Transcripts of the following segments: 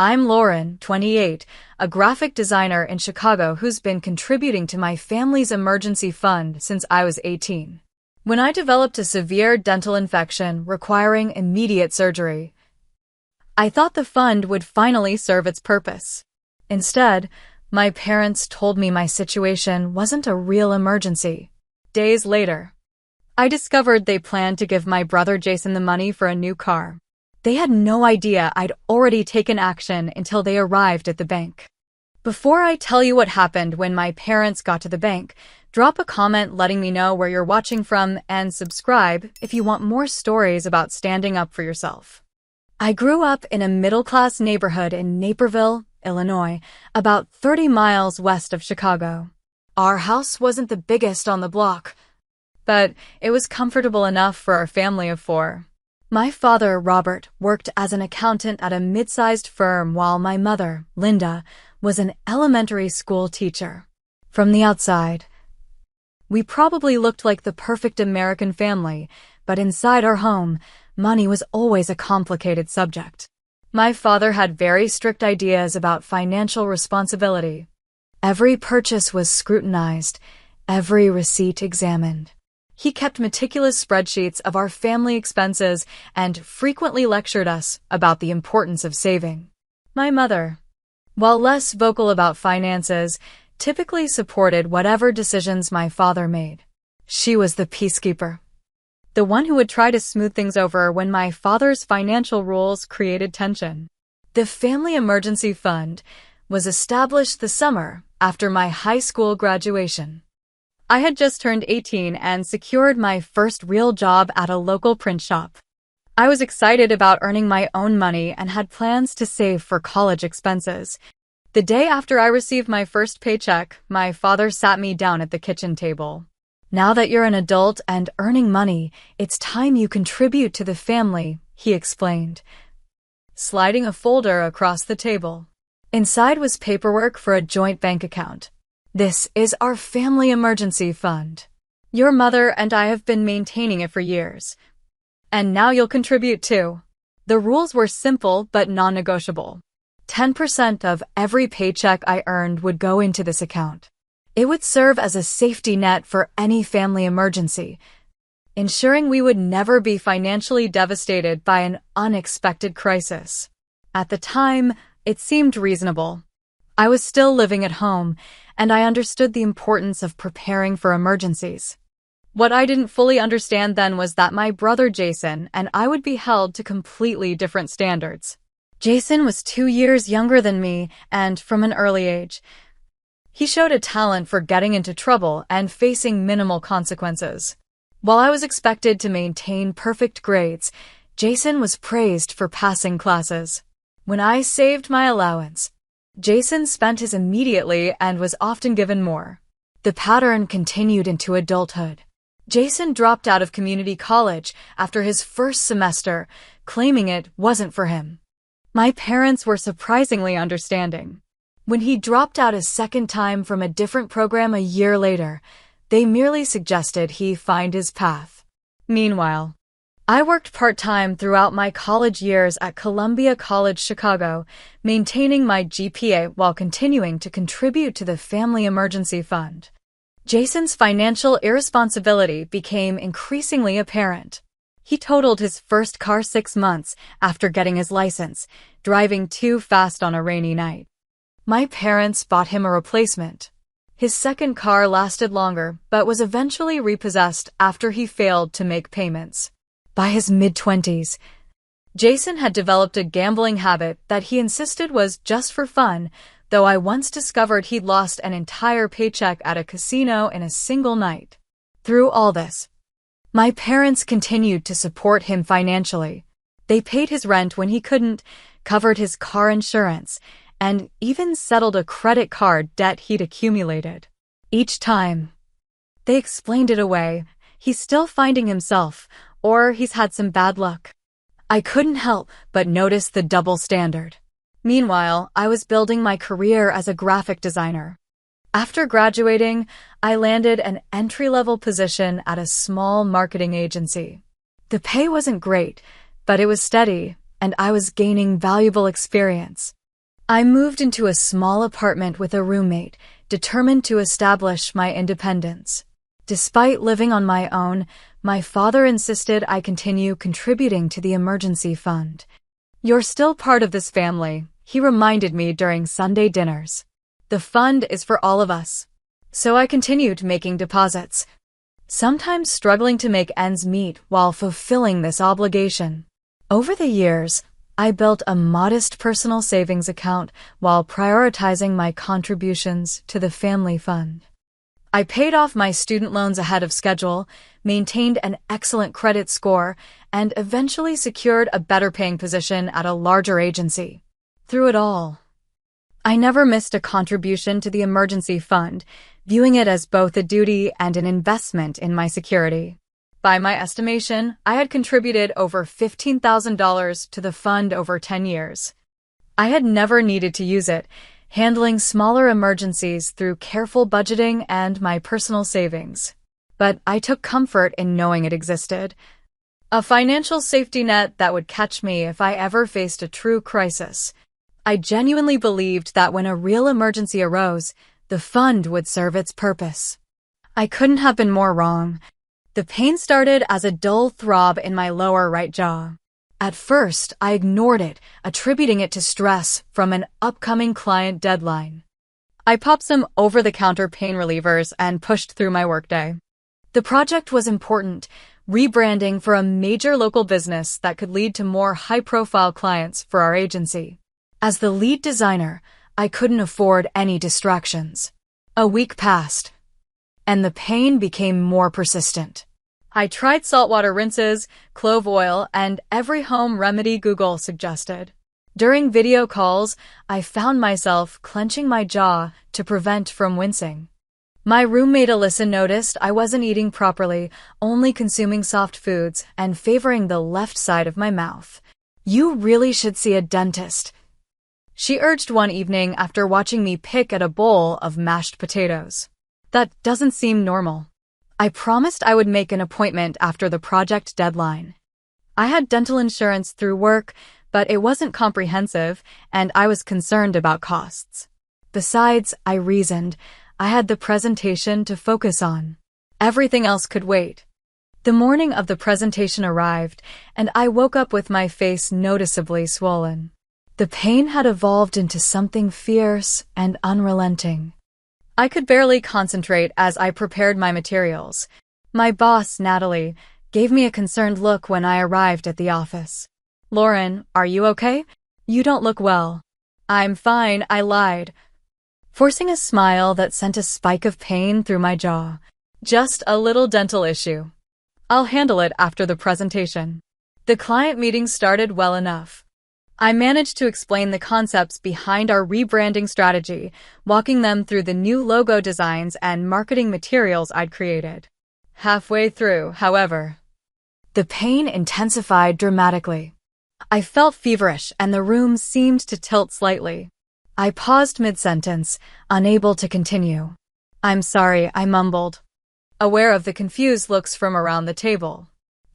I'm Lauren, 28, a graphic designer in Chicago who's been contributing to my family's emergency fund since I was 18. When I developed a severe dental infection requiring immediate surgery, I thought the fund would finally serve its purpose. Instead, my parents told me my situation wasn't a real emergency. Days later, I discovered they planned to give my brother Jason the money for a new car. They had no idea I'd already taken action until they arrived at the bank. Before I tell you what happened when my parents got to the bank, drop a comment letting me know where you're watching from and subscribe if you want more stories about standing up for yourself. I grew up in a middle-class neighborhood in Naperville, Illinois, about 30 miles west of Chicago. Our house wasn't the biggest on the block, but it was comfortable enough for our family of 4. My father, Robert, worked as an accountant at a mid-sized firm while my mother, Linda, was an elementary school teacher. From the outside, we probably looked like the perfect American family, but inside our home, money was always a complicated subject. My father had very strict ideas about financial responsibility. Every purchase was scrutinized, every receipt examined. He kept meticulous spreadsheets of our family expenses and frequently lectured us about the importance of saving. My mother, while less vocal about finances, typically supported whatever decisions my father made. She was the peacekeeper, the one who would try to smooth things over when my father's financial rules created tension. The Family Emergency Fund was established the summer after my high school graduation. I had just turned 18 and secured my first real job at a local print shop. I was excited about earning my own money and had plans to save for college expenses. The day after I received my first paycheck, my father sat me down at the kitchen table. "Now that you're an adult and earning money, it's time you contribute to the family," he explained, sliding a folder across the table. Inside was paperwork for a joint bank account. "This is our family emergency fund. Your mother and I have been maintaining it for years. And now you'll contribute too." The rules were simple but non-negotiable. 10% of every paycheck I earned would go into this account. It would serve as a safety net for any family emergency, ensuring we would never be financially devastated by an unexpected crisis. At the time, it seemed reasonable. I was still living at home, and I understood the importance of preparing for emergencies. What I didn't fully understand then was that my brother Jason and I would be held to completely different standards. Jason was 2 years younger than me, and from an early age, he showed a talent for getting into trouble and facing minimal consequences. While I was expected to maintain perfect grades, Jason was praised for passing classes. When I saved my allowance, Jason spent his immediately and was often given more. The pattern continued into adulthood. Jason dropped out of community college after his first semester, claiming it wasn't for him. My parents were surprisingly understanding. When he dropped out a second time from a different program a year later, they merely suggested he find his path. Meanwhile, I worked part-time throughout my college years at Columbia College Chicago, maintaining my GPA while continuing to contribute to the Family Emergency Fund. Jason's financial irresponsibility became increasingly apparent. He totaled his first car 6 months after getting his license, driving too fast on a rainy night. My parents bought him a replacement. His second car lasted longer but was eventually repossessed after he failed to make payments. By his mid-20s, Jason had developed a gambling habit that he insisted was just for fun, though I once discovered he'd lost an entire paycheck at a casino in a single night. Through all this, my parents continued to support him financially. They paid his rent when he couldn't, covered his car insurance, and even settled a credit card debt he'd accumulated. Each time, they explained it away. He's still finding himself, or he's had some bad luck. I couldn't help but notice the double standard. Meanwhile, I was building my career as a graphic designer. After graduating, I landed an entry-level position at a small marketing agency. The pay wasn't great, but it was steady, and I was gaining valuable experience. I moved into a small apartment with a roommate, determined to establish my independence. Despite living on my own, my father insisted I continue contributing to the emergency fund. "You're still part of this family," he reminded me during Sunday dinners. "The fund is for all of us." So I continued making deposits, sometimes struggling to make ends meet while fulfilling this obligation. Over the years, I built a modest personal savings account while prioritizing my contributions to the family fund. I paid off my student loans ahead of schedule, maintained an excellent credit score, and eventually secured a better-paying position at a larger agency. Through it all, I never missed a contribution to the emergency fund, viewing it as both a duty and an investment in my security. By my estimation, I had contributed over $15,000 to the fund over 10 years. I had never needed to use it, handling smaller emergencies through careful budgeting and my personal savings. But I took comfort in knowing it existed, a financial safety net that would catch me if I ever faced a true crisis. I genuinely believed that when a real emergency arose, the fund would serve its purpose. I couldn't have been more wrong. The pain started as a dull throb in my lower right jaw. At first, I ignored it, attributing it to stress from an upcoming client deadline. I popped some over-the-counter pain relievers and pushed through my workday. The project was important, rebranding for a major local business that could lead to more high-profile clients for our agency. As the lead designer, I couldn't afford any distractions. A week passed, and the pain became more persistent. I tried saltwater rinses, clove oil, and every home remedy Google suggested. During video calls, I found myself clenching my jaw to prevent from wincing. My roommate Alyssa noticed I wasn't eating properly, only consuming soft foods and favoring the left side of my mouth. "You really should see a dentist," she urged one evening after watching me pick at a bowl of mashed potatoes. "That doesn't seem normal." I promised I would make an appointment after the project deadline. I had dental insurance through work, but it wasn't comprehensive, and I was concerned about costs. Besides, I reasoned, I had the presentation to focus on. Everything else could wait. The morning of the presentation arrived, and I woke up with my face noticeably swollen. The pain had evolved into something fierce and unrelenting. I could barely concentrate as I prepared my materials. My boss, Natalie, gave me a concerned look when I arrived at the office. "Lauren, are you okay? You don't look well." "I'm fine," I lied, forcing a smile that sent a spike of pain through my jaw. "Just a little dental issue. I'll handle it after the presentation." The client meeting started well enough. I managed to explain the concepts behind our rebranding strategy, walking them through the new logo designs and marketing materials I'd created. Halfway through, however, the pain intensified dramatically. I felt feverish and the room seemed to tilt slightly. I paused mid-sentence, unable to continue. "I'm sorry," I mumbled, aware of the confused looks from around the table.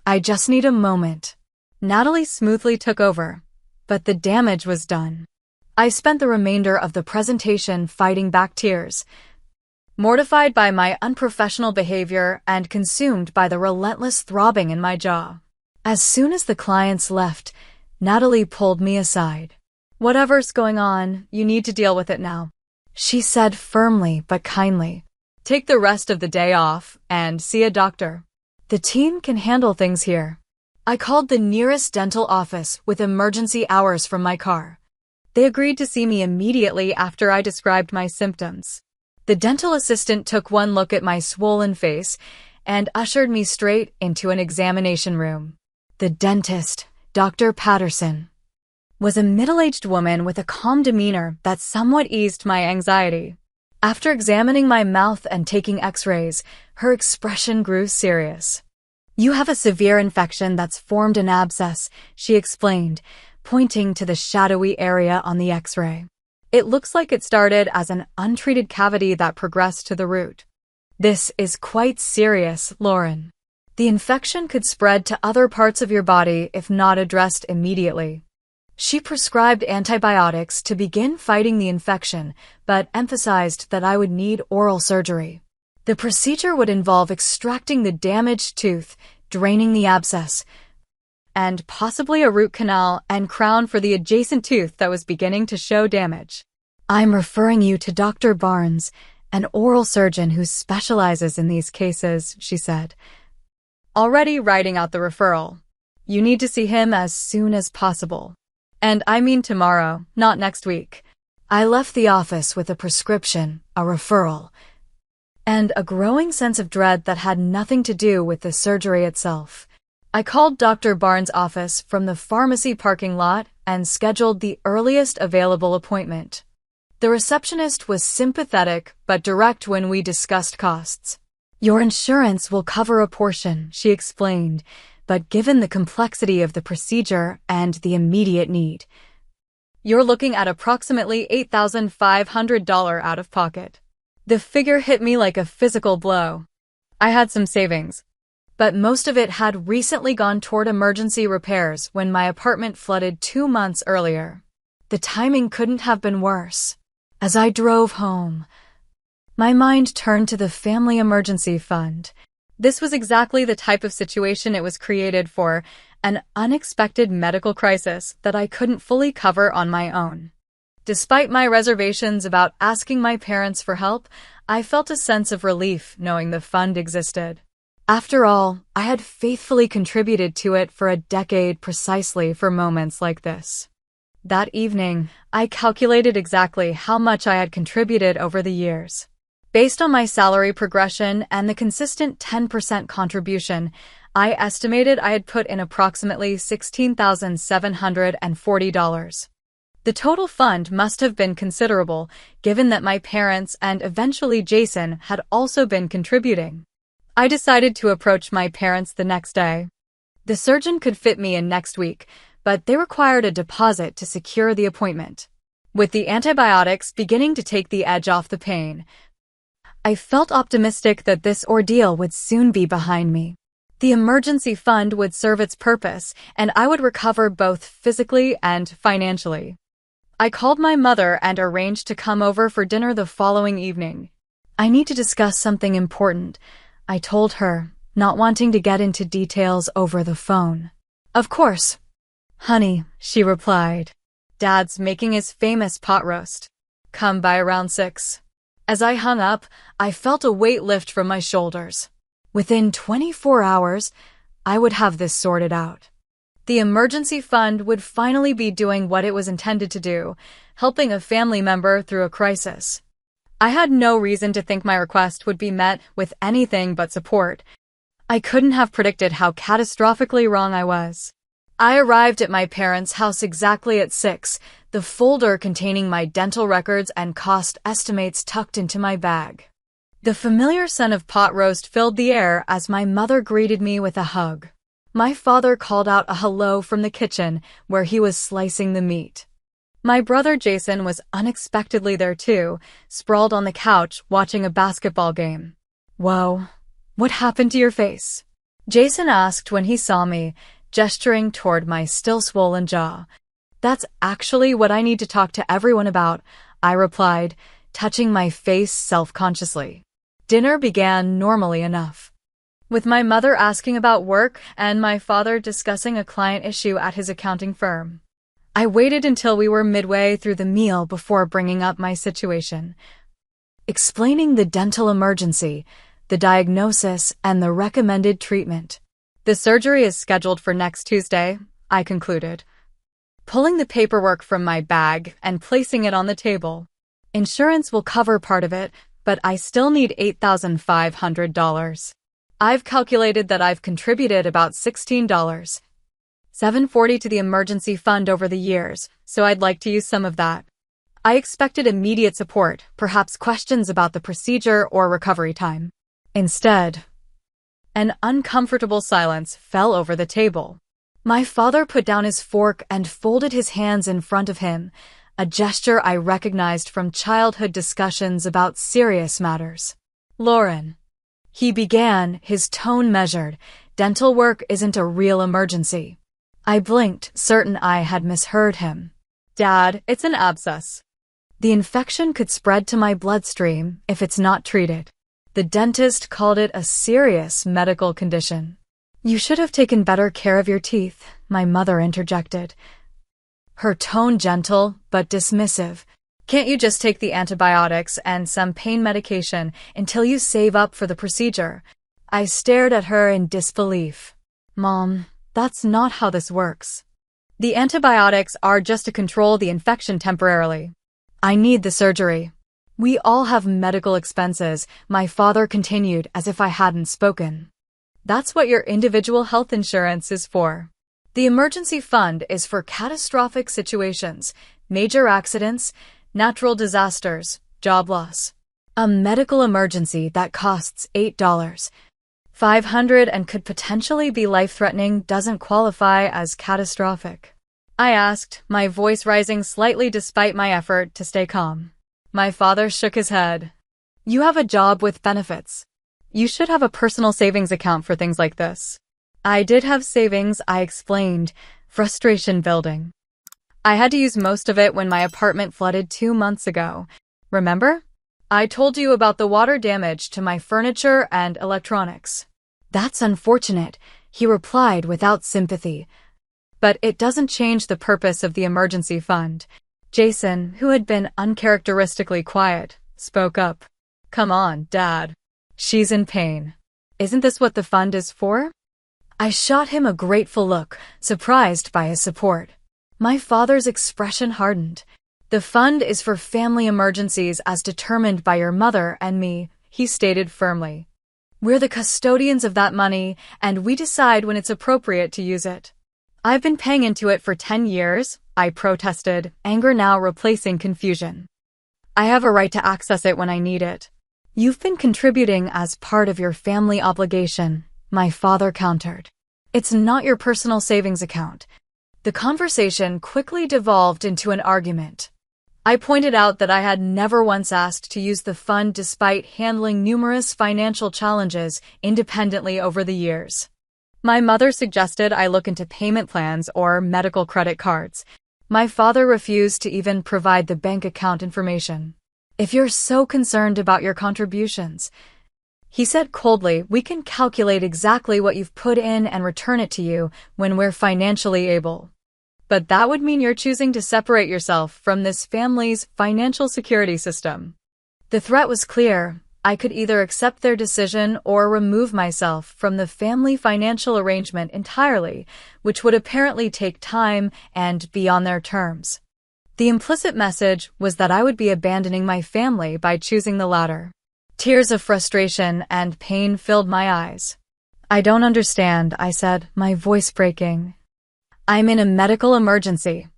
"I just need a moment." Natalie smoothly took over, but the damage was done. I spent the remainder of the presentation fighting back tears, mortified by my unprofessional behavior and consumed by the relentless throbbing in my jaw. As soon as the clients left, Natalie pulled me aside. "Whatever's going on, you need to deal with it now," she said firmly but kindly. "Take the rest of the day off and see a doctor. The team can handle things here." I called the nearest dental office with emergency hours from my car. They agreed to see me immediately after I described my symptoms. The dental assistant took one look at my swollen face and ushered me straight into an examination room. The dentist, Dr. Patterson, was a middle-aged woman with a calm demeanor that somewhat eased my anxiety. After examining my mouth and taking x-rays, her expression grew serious. "You have a severe infection that's formed an abscess," she explained, pointing to the shadowy area on the x-ray. "It looks like it started as an untreated cavity that progressed to the root. This is quite serious, Lauren. The infection could spread to other parts of your body if not addressed immediately." She prescribed antibiotics to begin fighting the infection, but emphasized that I would need oral surgery. The procedure would involve extracting the damaged tooth, draining the abscess, and possibly a root canal and crown for the adjacent tooth that was beginning to show damage. I'm referring you to Dr. Barnes, an oral surgeon who specializes in these cases, she said. Already writing out the referral. You need to see him as soon as possible. And I mean tomorrow, not next week. I left the office with a prescription, a referral, and a growing sense of dread that had nothing to do with the surgery itself. I called Dr. Barnes' office from the pharmacy parking lot and scheduled the earliest available appointment. The receptionist was sympathetic but direct when we discussed costs. Your insurance will cover a portion, she explained, but given the complexity of the procedure and the immediate need, you're looking at approximately $8,500 out of pocket. The figure hit me like a physical blow. I had some savings, but most of it had recently gone toward emergency repairs when my apartment flooded 2 months earlier. The timing couldn't have been worse. As I drove home, my mind turned to the Family Emergency Fund. This was exactly the type of situation it was created for, an unexpected medical crisis that I couldn't fully cover on my own. Despite my reservations about asking my parents for help, I felt a sense of relief knowing the fund existed. After all, I had faithfully contributed to it for a decade precisely for moments like this. That evening, I calculated exactly how much I had contributed over the years. Based on my salary progression and the consistent 10% contribution, I estimated I had put in approximately $16,740. The total fund must have been considerable, given that my parents and eventually Jason had also been contributing. I decided to approach my parents the next day. The surgeon could fit me in next week, but they required a deposit to secure the appointment. With the antibiotics beginning to take the edge off the pain, I felt optimistic that this ordeal would soon be behind me. The emergency fund would serve its purpose, and I would recover both physically and financially. I called my mother and arranged to come over for dinner the following evening. I need to discuss something important, I told her, not wanting to get into details over the phone. Of course, honey, she replied. Dad's making his famous pot roast. Come by around 6. As I hung up, I felt a weight lift from my shoulders. Within 24 hours, I would have this sorted out. The emergency fund would finally be doing what it was intended to do, helping a family member through a crisis. I had no reason to think my request would be met with anything but support. I couldn't have predicted how catastrophically wrong I was. I arrived at my parents' house exactly at 6, the folder containing my dental records and cost estimates tucked into my bag. The familiar scent of pot roast filled the air as my mother greeted me with a hug. My father called out a hello from the kitchen, where he was slicing the meat. My brother Jason was unexpectedly there too, sprawled on the couch watching a basketball game. Whoa, what happened to your face? Jason asked when he saw me, gesturing toward my still swollen jaw. That's actually what I need to talk to everyone about, I replied, touching my face self-consciously. Dinner began normally enough, with my mother asking about work and my father discussing a client issue at his accounting firm. I waited until we were midway through the meal before bringing up my situation, explaining the dental emergency, the diagnosis, and the recommended treatment. The surgery is scheduled for next Tuesday, I concluded, pulling the paperwork from my bag and placing it on the table. Insurance will cover part of it, but I still need $8,500. I've calculated that I've contributed about $16.740 to the emergency fund over the years, so I'd like to use some of that. I expected immediate support, perhaps questions about the procedure or recovery time. Instead, an uncomfortable silence fell over the table. My father put down his fork and folded his hands in front of him, a gesture I recognized from childhood discussions about serious matters. Lauren, he began, his tone measured, dental work isn't a real emergency. I blinked, certain I had misheard him. Dad, it's an abscess. The infection could spread to my bloodstream if it's not treated. The dentist called it a serious medical condition. You should have taken better care of your teeth, my mother interjected, her tone gentle but dismissive. Can't you just take the antibiotics and some pain medication until you save up for the procedure? I stared at her in disbelief. Mom, that's not how this works. The antibiotics are just to control the infection temporarily. I need the surgery. We all have medical expenses, my father continued as if I hadn't spoken. That's what your individual health insurance is for. The emergency fund is for catastrophic situations, major accidents, natural disasters, job loss. A medical emergency that costs $8, $500 and could potentially be life-threatening doesn't qualify as catastrophic. I asked, my voice rising slightly despite my effort to stay calm. My father shook his head. You have a job with benefits. You should have a personal savings account for things like this. I did have savings, I explained, frustration building. I had to use most of it when my apartment flooded 2 months ago. Remember? I told you about the water damage to my furniture and electronics. That's unfortunate, he replied without sympathy. But it doesn't change the purpose of the emergency fund. Jason, who had been uncharacteristically quiet, spoke up. Come on, Dad. She's in pain. Isn't this what the fund is for? I shot him a grateful look, surprised by his support. My father's expression hardened. The fund is for family emergencies as determined by your mother and me, he stated firmly. We're the custodians of that money, and we decide when it's appropriate to use it. I've been paying into it for 10 years, I protested, anger now replacing confusion. I have a right to access it when I need it. You've been contributing as part of your family obligation, my father countered. It's not your personal savings account. The conversation quickly devolved into an argument. I pointed out that I had never once asked to use the fund despite handling numerous financial challenges independently over the years. My mother suggested I look into payment plans or medical credit cards. My father refused to even provide the bank account information. If you're so concerned about your contributions, he said coldly, we can calculate exactly what you've put in and return it to you when we're financially able. But that would mean you're choosing to separate yourself from this family's financial security system. The threat was clear. I could either accept their decision or remove myself from the family financial arrangement entirely, which would apparently take time and be on their terms. The implicit message was that I would be abandoning my family by choosing the latter. Tears of frustration and pain filled my eyes. I don't understand, I said, my voice breaking. I'm in a medical emergency.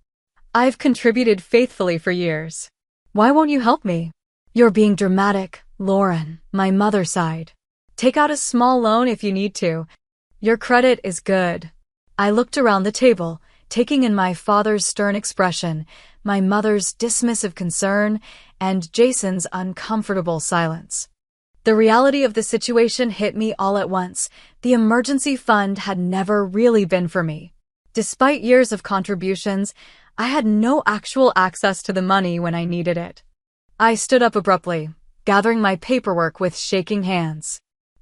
I've contributed faithfully for years. Why won't you help me? You're being dramatic, Lauren, my mother sighed. Take out a small loan if you need to. Your credit is good. I looked around the table, taking in my father's stern expression, my mother's dismissive concern, and Jason's uncomfortable silence. The reality of the situation hit me all at once. The emergency fund had never really been for me. Despite years of contributions, I had no actual access to the money when I needed it. I stood up abruptly, gathering my paperwork with shaking hands.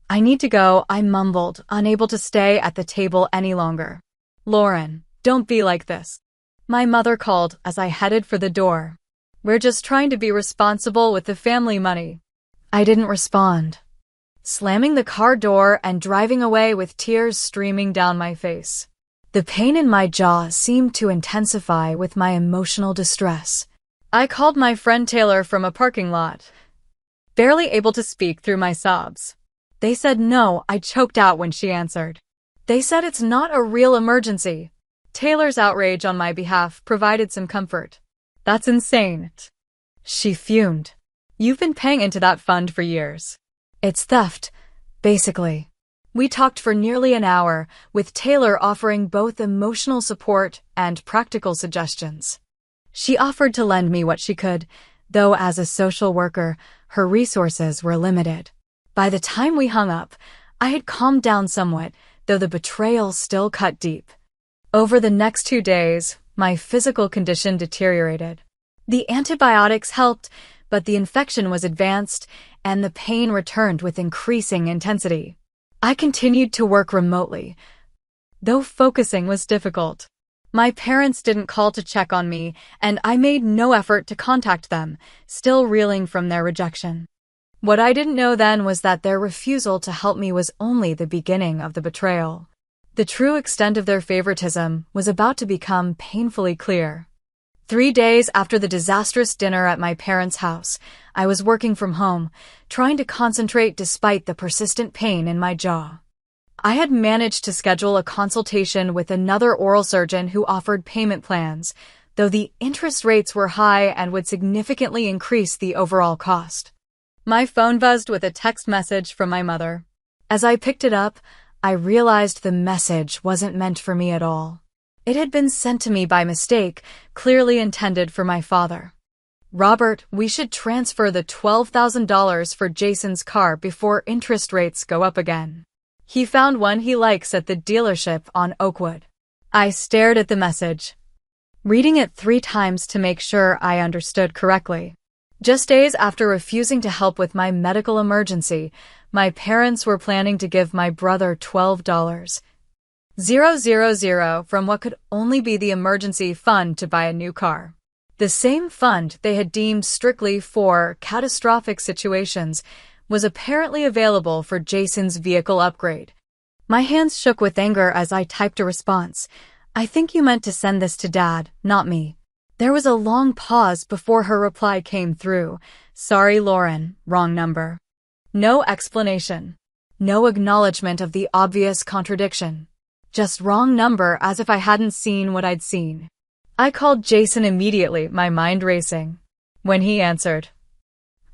I need to go, I mumbled, unable to stay at the table any longer. Lauren, don't be like this. My mother called as I headed for the door. We're just trying to be responsible with the family money. I didn't respond, slamming the car door and driving away with tears streaming down my face. The pain in my jaw seemed to intensify with my emotional distress. I called my friend Taylor from a parking lot, barely able to speak through my sobs. They said no, I choked out when she answered. They said it's not a real emergency. Taylor's outrage on my behalf provided some comfort. That's insane. She fumed. You've been paying into that fund for years. It's theft, basically. We talked for nearly an hour, with Taylor offering both emotional support and practical suggestions. She offered to lend me what she could, though as a social worker, her resources were limited. By the time we hung up, I had calmed down somewhat, though the betrayal still cut deep. Over the next 2 days, my physical condition deteriorated. The antibiotics helped, but the infection was advanced, and the pain returned with increasing intensity. I continued to work remotely, though focusing was difficult. My parents didn't call to check on me, and I made no effort to contact them, still reeling from their rejection. What I didn't know then was that their refusal to help me was only the beginning of the betrayal. The true extent of their favoritism was about to become painfully clear. 3 days after the disastrous dinner at my parents' house, I was working from home, trying to concentrate despite the persistent pain in my jaw. I had managed to schedule a consultation with another oral surgeon who offered payment plans, though the interest rates were high and would significantly increase the overall cost. My phone buzzed with a text message from my mother. As I picked it up, I realized the message wasn't meant for me at all. It had been sent to me by mistake, clearly intended for my father. "Robert, we should transfer the $12,000 for Jason's car before interest rates go up again. He found one he likes at the dealership on Oakwood." I stared at the message, reading it 3 times to make sure I understood correctly. Just days after refusing to help with my medical emergency, my parents were planning to give my brother $12,000 from what could only be the emergency fund to buy a new car. The same fund they had deemed strictly for catastrophic situations was apparently available for Jason's vehicle upgrade. My hands shook with anger as I typed a response. "I think you meant to send this to Dad, not me." There was a long pause before her reply came through. "Sorry, Lauren, wrong number." No explanation. No acknowledgement of the obvious contradiction. Just wrong number, as if I hadn't seen what I'd seen. I called Jason immediately, my mind racing. When he answered,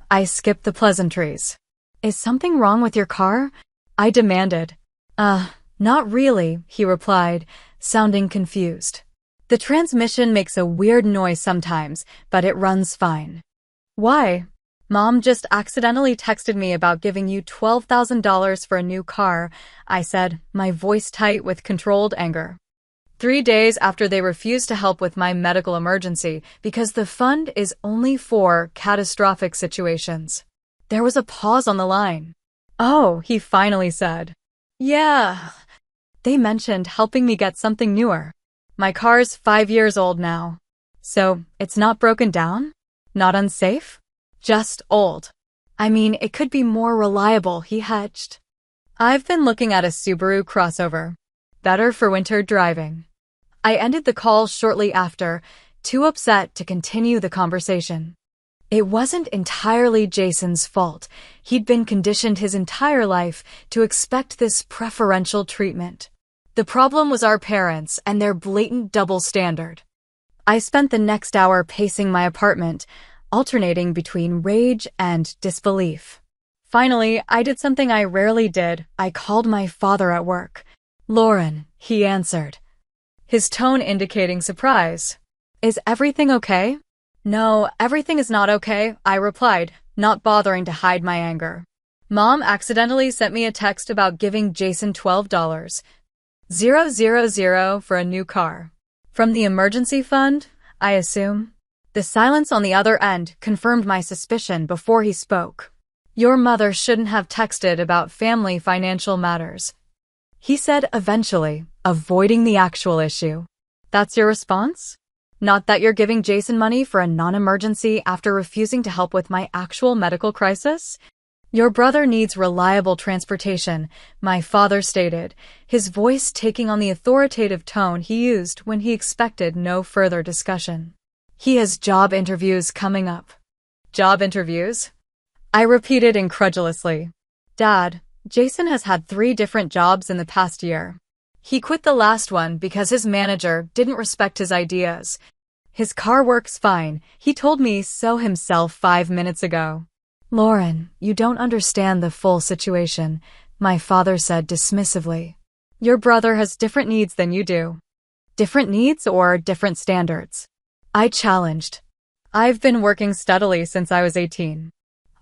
I skipped the pleasantries. "Is something wrong with your car?" I demanded. Not really," he replied, sounding confused. "The transmission makes a weird noise sometimes, but it runs fine." "Why?" "Mom just accidentally texted me about giving you $12,000 for a new car," I said, my voice tight with controlled anger. 3 days after they refused to help with my medical emergency because the fund is only for catastrophic situations. There was a pause on the line. "Oh," he finally said. "Yeah." They mentioned helping me get something newer. My car's 5 years old now. "So, it's not broken down? Not unsafe? Just old. I mean, it could be more reliable," he hedged. "I've been looking at a Subaru crossover. Better for winter driving." I ended the call shortly after, too upset to continue the conversation. It wasn't entirely Jason's fault. He'd been conditioned his entire life to expect this preferential treatment. The problem was our parents and their blatant double standard. I spent the next hour pacing my apartment, alternating between rage and disbelief. Finally, I did something I rarely did. I called my father at work. "Lauren," he answered, his tone indicating surprise. "Is everything okay?" "No, everything is not okay," I replied, not bothering to hide my anger. "Mom accidentally sent me a text about giving Jason $12,000 for a new car. From the emergency fund, I assume?" The silence on the other end confirmed my suspicion before he spoke. "Your mother shouldn't have texted about family financial matters," he said eventually, avoiding the actual issue. "That's your response? Not that you're giving Jason money for a non-emergency after refusing to help with my actual medical crisis? Your brother needs reliable transportation," my father stated, his voice taking on the authoritative tone he used when he expected no further discussion. "He has job interviews coming up." "Job interviews?" I repeated incredulously. "Dad, Jason has had 3 different jobs in the past year. He quit the last one because his manager didn't respect his ideas. His car works fine. He told me so himself 5 minutes ago." "Lauren, you don't understand the full situation," my father said dismissively. "Your brother has different needs than you do." "Different needs or different standards?" I challenged. "I've been working steadily since I was 18.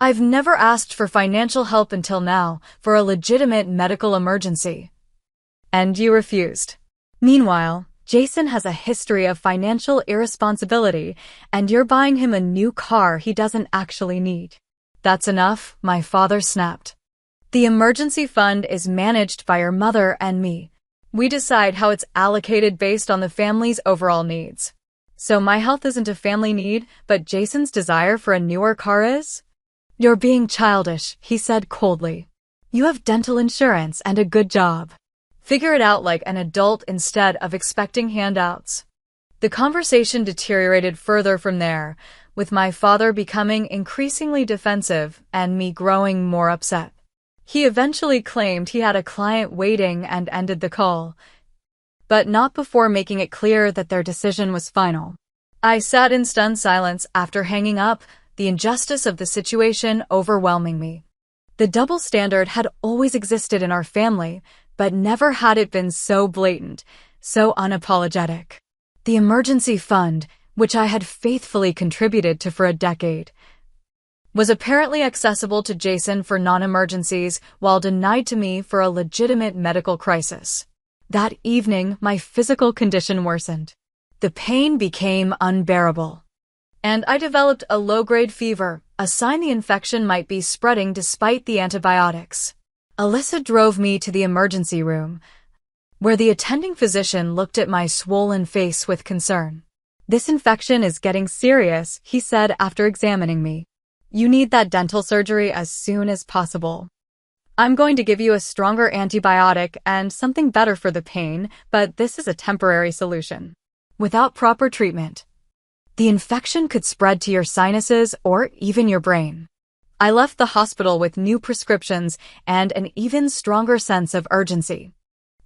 I've never asked for financial help until now for a legitimate medical emergency." "And you refused." Meanwhile, Jason has a history of financial irresponsibility, and you're buying him a new car he doesn't actually need. That's enough, my father snapped. The emergency fund is managed by your mother and me. We decide how it's allocated based on the family's overall needs. So my health isn't a family need, but Jason's desire for a newer car is? You're being childish, he said coldly. You have dental insurance and a good job. Figure it out like an adult instead of expecting handouts. The conversation deteriorated further from there, with my father becoming increasingly defensive and me growing more upset. He eventually claimed he had a client waiting and ended the call, but not before making it clear that their decision was final. I sat in stunned silence after hanging up, the injustice of the situation overwhelming me. The double standard had always existed in our family, but never had it been so blatant, so unapologetic. The emergency fund, which I had faithfully contributed to for a decade, was apparently accessible to Jason for non-emergencies while denied to me for a legitimate medical crisis. That evening, my physical condition worsened. The pain became unbearable, and I developed a low-grade fever, a sign the infection might be spreading despite the antibiotics. Alyssa drove me to the emergency room, where the attending physician looked at my swollen face with concern. This infection is getting serious, he said after examining me. You need that dental surgery as soon as possible. I'm going to give you a stronger antibiotic and something better for the pain, but this is a temporary solution. Without proper treatment, the infection could spread to your sinuses or even your brain. I left the hospital with new prescriptions and an even stronger sense of urgency.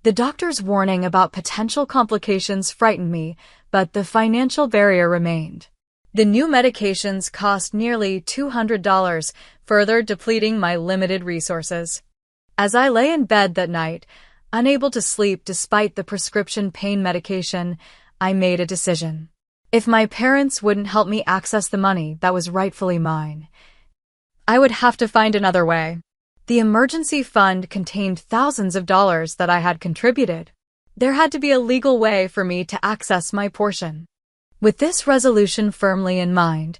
The doctor's warning about potential complications frightened me, but the financial barrier remained. The new medications cost nearly $200, further depleting my limited resources. As I lay in bed that night, unable to sleep despite the prescription pain medication, I made a decision. If my parents wouldn't help me access the money that was rightfully mine, I would have to find another way. The emergency fund contained thousands of dollars that I had contributed. There had to be a legal way for me to access my portion. With this resolution firmly in mind,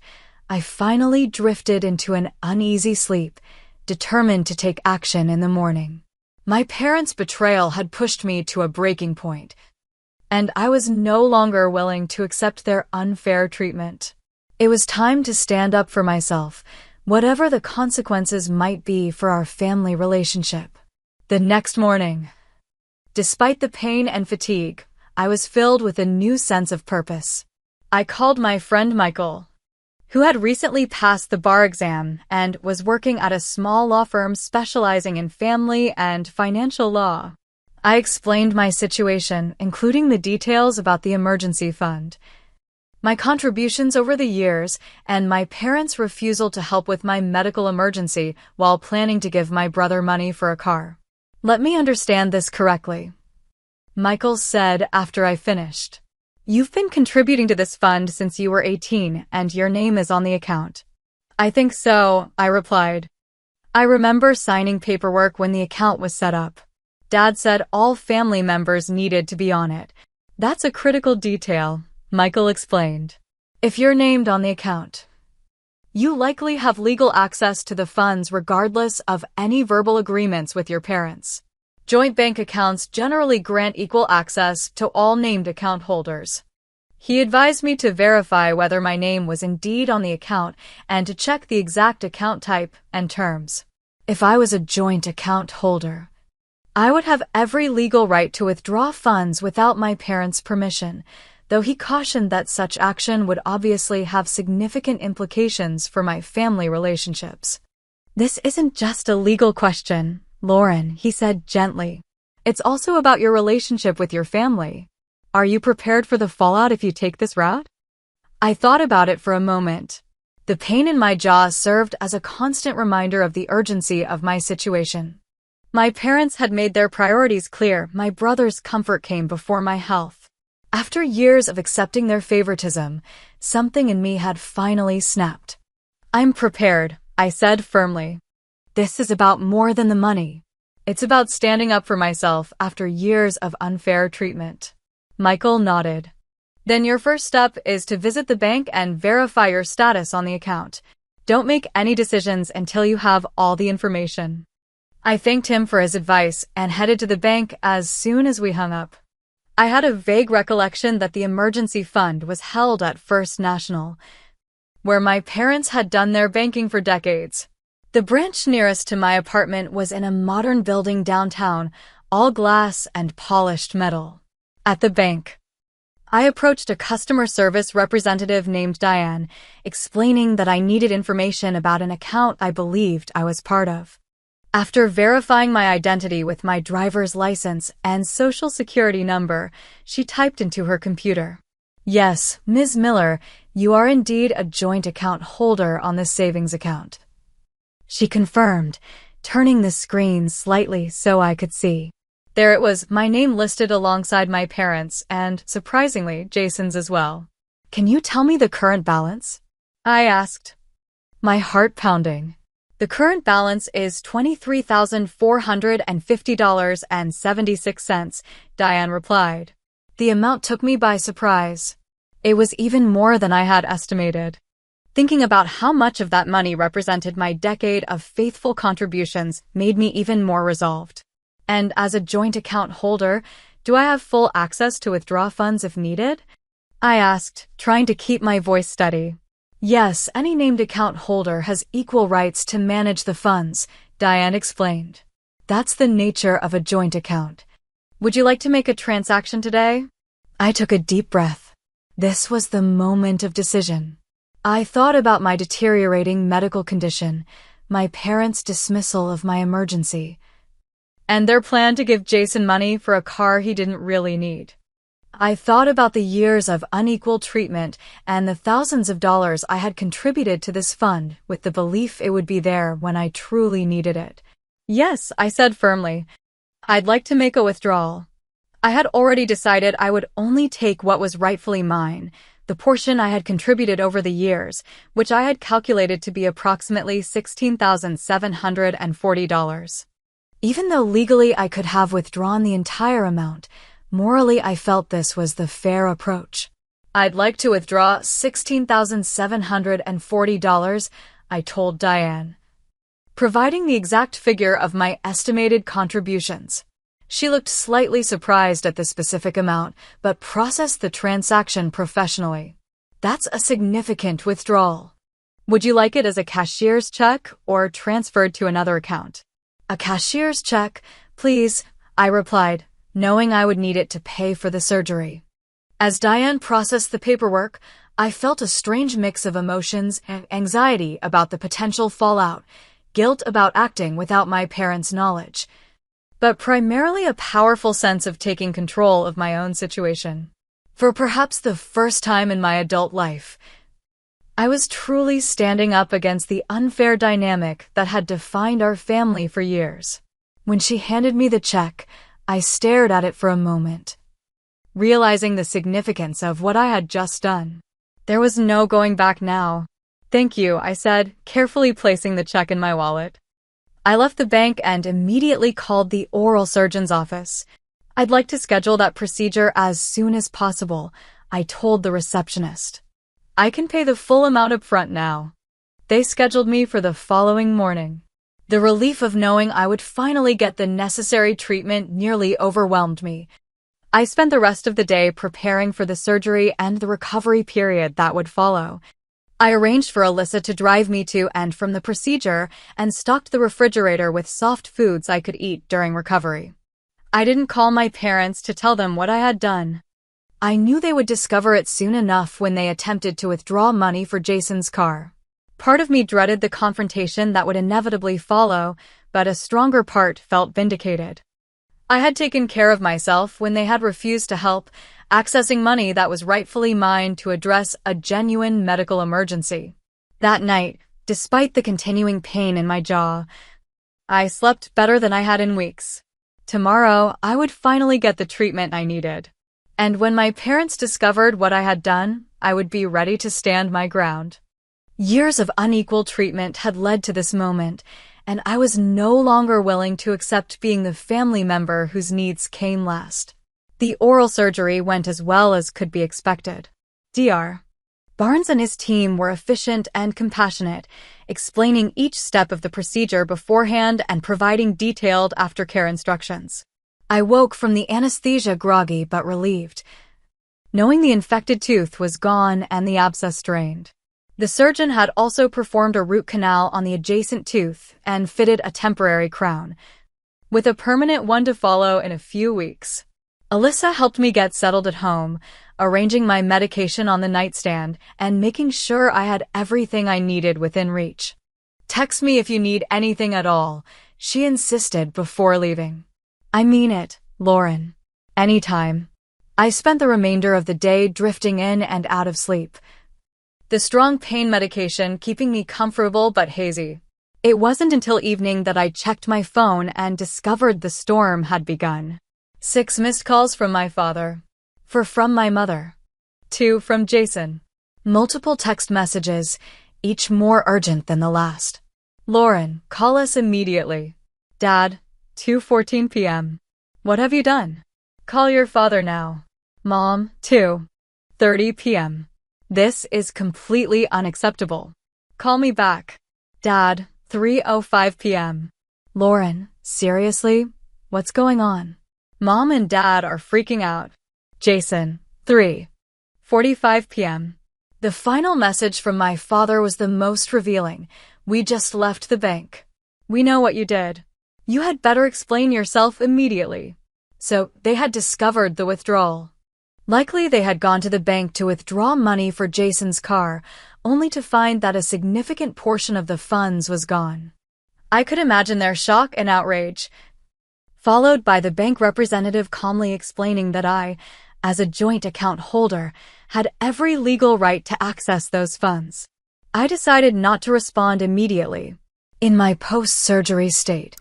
I finally drifted into an uneasy sleep, determined to take action in the morning. My parents' betrayal had pushed me to a breaking point, and I was no longer willing to accept their unfair treatment. It was time to stand up for myself, whatever the consequences might be for our family relationship. The next morning, despite the pain and fatigue, I was filled with a new sense of purpose. I called my friend Michael, who had recently passed the bar exam and was working at a small law firm specializing in family and financial law. I explained my situation, including the details about the emergency fund, my contributions over the years, and my parents' refusal to help with my medical emergency while planning to give my brother money for a car. Let me understand this correctly, Michael said after I finished. You've been contributing to this fund since you were 18 and your name is on the account. I think so, I replied. I remember signing paperwork when the account was set up. Dad said all family members needed to be on it. That's a critical detail, Michael explained. If you're named on the account, you likely have legal access to the funds regardless of any verbal agreements with your parents. Joint bank accounts generally grant equal access to all named account holders. He advised me to verify whether my name was indeed on the account and to check the exact account type and terms. If I was a joint account holder, I would have every legal right to withdraw funds without my parents' permission, though he cautioned that such action would obviously have significant implications for my family relationships. This isn't just a legal question, Lauren, he said gently. It's also about your relationship with your family. Are you prepared for the fallout if you take this route? I thought about it for a moment. The pain in my jaw served as a constant reminder of the urgency of my situation. My parents had made their priorities clear. My brother's comfort came before my health. After years of accepting their favoritism, something in me had finally snapped. I'm prepared, I said firmly. This is about more than the money. It's about standing up for myself after years of unfair treatment. Michael nodded. Then your first step is to visit the bank and verify your status on the account. Don't make any decisions until you have all the information. I thanked him for his advice and headed to the bank as soon as we hung up. I had a vague recollection that the emergency fund was held at First National, where my parents had done their banking for decades. The branch nearest to my apartment was in a modern building downtown, all glass and polished metal. At the bank, I approached a customer service representative named Diane, explaining that I needed information about an account I believed I was part of. After verifying my identity with my driver's license and social security number, she typed into her computer. Yes, Ms. Miller, you are indeed a joint account holder on this savings account. She confirmed, turning the screen slightly so I could see. There it was, my name listed alongside my parents' and, surprisingly, Jason's as well. Can you tell me the current balance? I asked, my heart pounding. The current balance is $23,450.76, Diane replied. The amount took me by surprise. It was even more than I had estimated. Thinking about how much of that money represented my decade of faithful contributions made me even more resolved. And as a joint account holder, do I have full access to withdraw funds if needed? I asked, trying to keep my voice steady. Yes, any named account holder has equal rights to manage the funds, Diane explained. That's the nature of a joint account. Would you like to make a transaction today? I took a deep breath. This was the moment of decision. I thought about my deteriorating medical condition, my parents' dismissal of my emergency, and their plan to give Jason money for a car he didn't really need. I thought about the years of unequal treatment and the thousands of dollars I had contributed to this fund with the belief it would be there when I truly needed it. Yes, I said firmly. I'd like to make a withdrawal. I had already decided I would only take what was rightfully mine, the portion I had contributed over the years, which I had calculated to be approximately $16,740. Even though legally I could have withdrawn the entire amount, morally I felt this was the fair approach. I'd like to withdraw $16,740, I told Diane, providing the exact figure of my estimated contributions. She looked slightly surprised at the specific amount, but processed the transaction professionally. That's a significant withdrawal. Would you like it as a cashier's check or transferred to another account? A cashier's check, please, I replied, knowing I would need it to pay for the surgery. As Diane processed the paperwork, I felt a strange mix of emotions and anxiety about the potential fallout, guilt about acting without my parents' knowledge, but primarily a powerful sense of taking control of my own situation. For perhaps the first time in my adult life, I was truly standing up against the unfair dynamic that had defined our family for years. When she handed me the check, I stared at it for a moment, realizing the significance of what I had just done. There was no going back now. Thank you, I said, carefully placing the check in my wallet. I left the bank and immediately called the oral surgeon's office. I'd like to schedule that procedure as soon as possible, I told the receptionist. I can pay the full amount up front now. They scheduled me for the following morning. The relief of knowing I would finally get the necessary treatment nearly overwhelmed me. I spent the rest of the day preparing for the surgery and the recovery period that would follow. I arranged for Alyssa to drive me to and from the procedure and stocked the refrigerator with soft foods I could eat during recovery. I didn't call my parents to tell them what I had done. I knew they would discover it soon enough when they attempted to withdraw money for Jason's car. Part of me dreaded the confrontation that would inevitably follow, but a stronger part felt vindicated. I had taken care of myself when they had refused to help, accessing money that was rightfully mine to address a genuine medical emergency. That night, despite the continuing pain in my jaw, I slept better than I had in weeks. Tomorrow, I would finally get the treatment I needed. And when my parents discovered what I had done, I would be ready to stand my ground. Years of unequal treatment had led to this moment, and I was no longer willing to accept being the family member whose needs came last. The oral surgery went as well as could be expected. Dr. Barnes and his team were efficient and compassionate, explaining each step of the procedure beforehand and providing detailed aftercare instructions. I woke from the anesthesia groggy but relieved, knowing the infected tooth was gone and the abscess drained. The surgeon had also performed a root canal on the adjacent tooth and fitted a temporary crown, with a permanent one to follow in a few weeks. Alyssa helped me get settled at home, arranging my medication on the nightstand and making sure I had everything I needed within reach. "Text me if you need anything at all," she insisted before leaving. "I mean it, Lauren. Anytime." I spent the remainder of the day drifting in and out of sleep, the strong pain medication keeping me comfortable but hazy. It wasn't until evening that I checked my phone and discovered the storm had begun. 6 missed calls from my father. 4 from my mother. 2 from Jason. Multiple text messages, each more urgent than the last. "Lauren, call us immediately." "Dad, 2:14 p.m. What have you done? Call your father now." "Mom, 2:30 p.m. This is completely unacceptable. Call me back." "Dad, 3:05 p.m. Lauren, seriously? What's going on?" "Mom and Dad are freaking out." Jason, 3:45 p.m. The final message from my father was the most revealing. "We just left the bank. We know what you did. You had better explain yourself immediately." So they had discovered the withdrawal. Likely they had gone to the bank to withdraw money for Jason's car, only to find that a significant portion of the funds was gone. I could imagine their shock and outrage, followed by the bank representative calmly explaining that I, as a joint account holder, had every legal right to access those funds. I decided not to respond immediately. In my post-surgery state,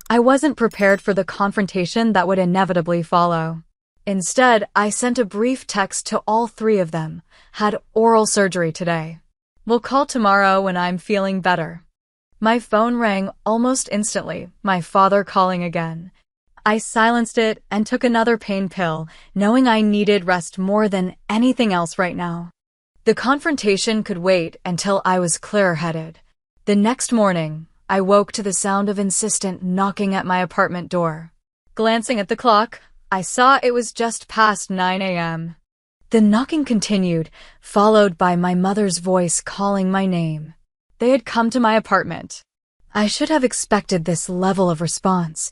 I wasn't prepared for the confrontation that would inevitably follow. Instead, I sent a brief text to all 3 of them. "Had oral surgery today. We'll call tomorrow when I'm feeling better." My phone rang almost instantly, my father calling again. I silenced it and took another pain pill, knowing I needed rest more than anything else right now. The confrontation could wait until I was clear-headed. The next morning, I woke to the sound of insistent knocking at my apartment door. Glancing at the clock, I saw it was just past 9 a.m. The knocking continued, followed by my mother's voice calling my name. They had come to my apartment. I should have expected this level of response,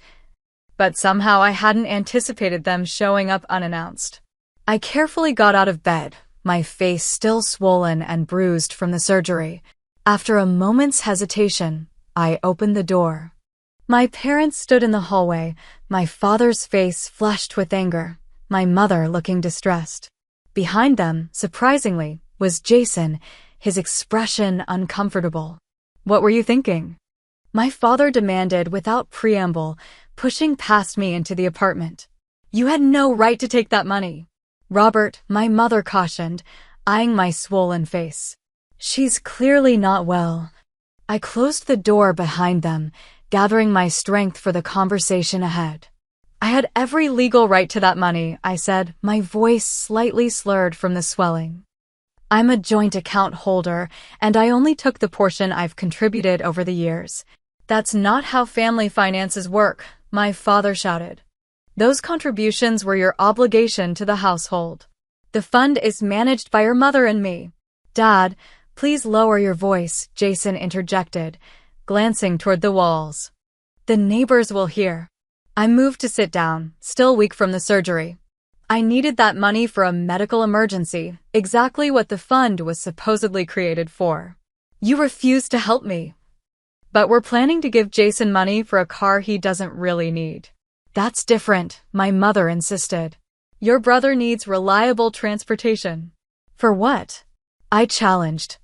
but somehow I hadn't anticipated them showing up unannounced. I carefully got out of bed, my face still swollen and bruised from the surgery. After a moment's hesitation, I opened the door. My parents stood in the hallway, my father's face flushed with anger, my mother looking distressed. Behind them, surprisingly, was Jason, his expression uncomfortable. "What were you thinking?" my father demanded without preamble, pushing past me into the apartment. "You had no right to take that money." "Robert," my mother cautioned, eyeing my swollen face. "She's clearly not well." I closed the door behind them, gathering my strength for the conversation ahead. "I had every legal right to that money," I said, my voice slightly slurred from the swelling. "I'm a joint account holder, and I only took the portion I've contributed over the years." "That's not how family finances work," my father shouted. "Those contributions were your obligation to the household. The fund is managed by your mother and me." "Dad, please lower your voice," Jason interjected, glancing toward the walls. "The neighbors will hear." I moved to sit down, still weak from the surgery. I needed that money for a medical emergency, exactly what the fund was supposedly created for. "You refused to help me." "But we're planning to give Jason money for a car he doesn't really need." "That's different," my mother insisted. "Your brother needs reliable transportation." "For what?" I challenged.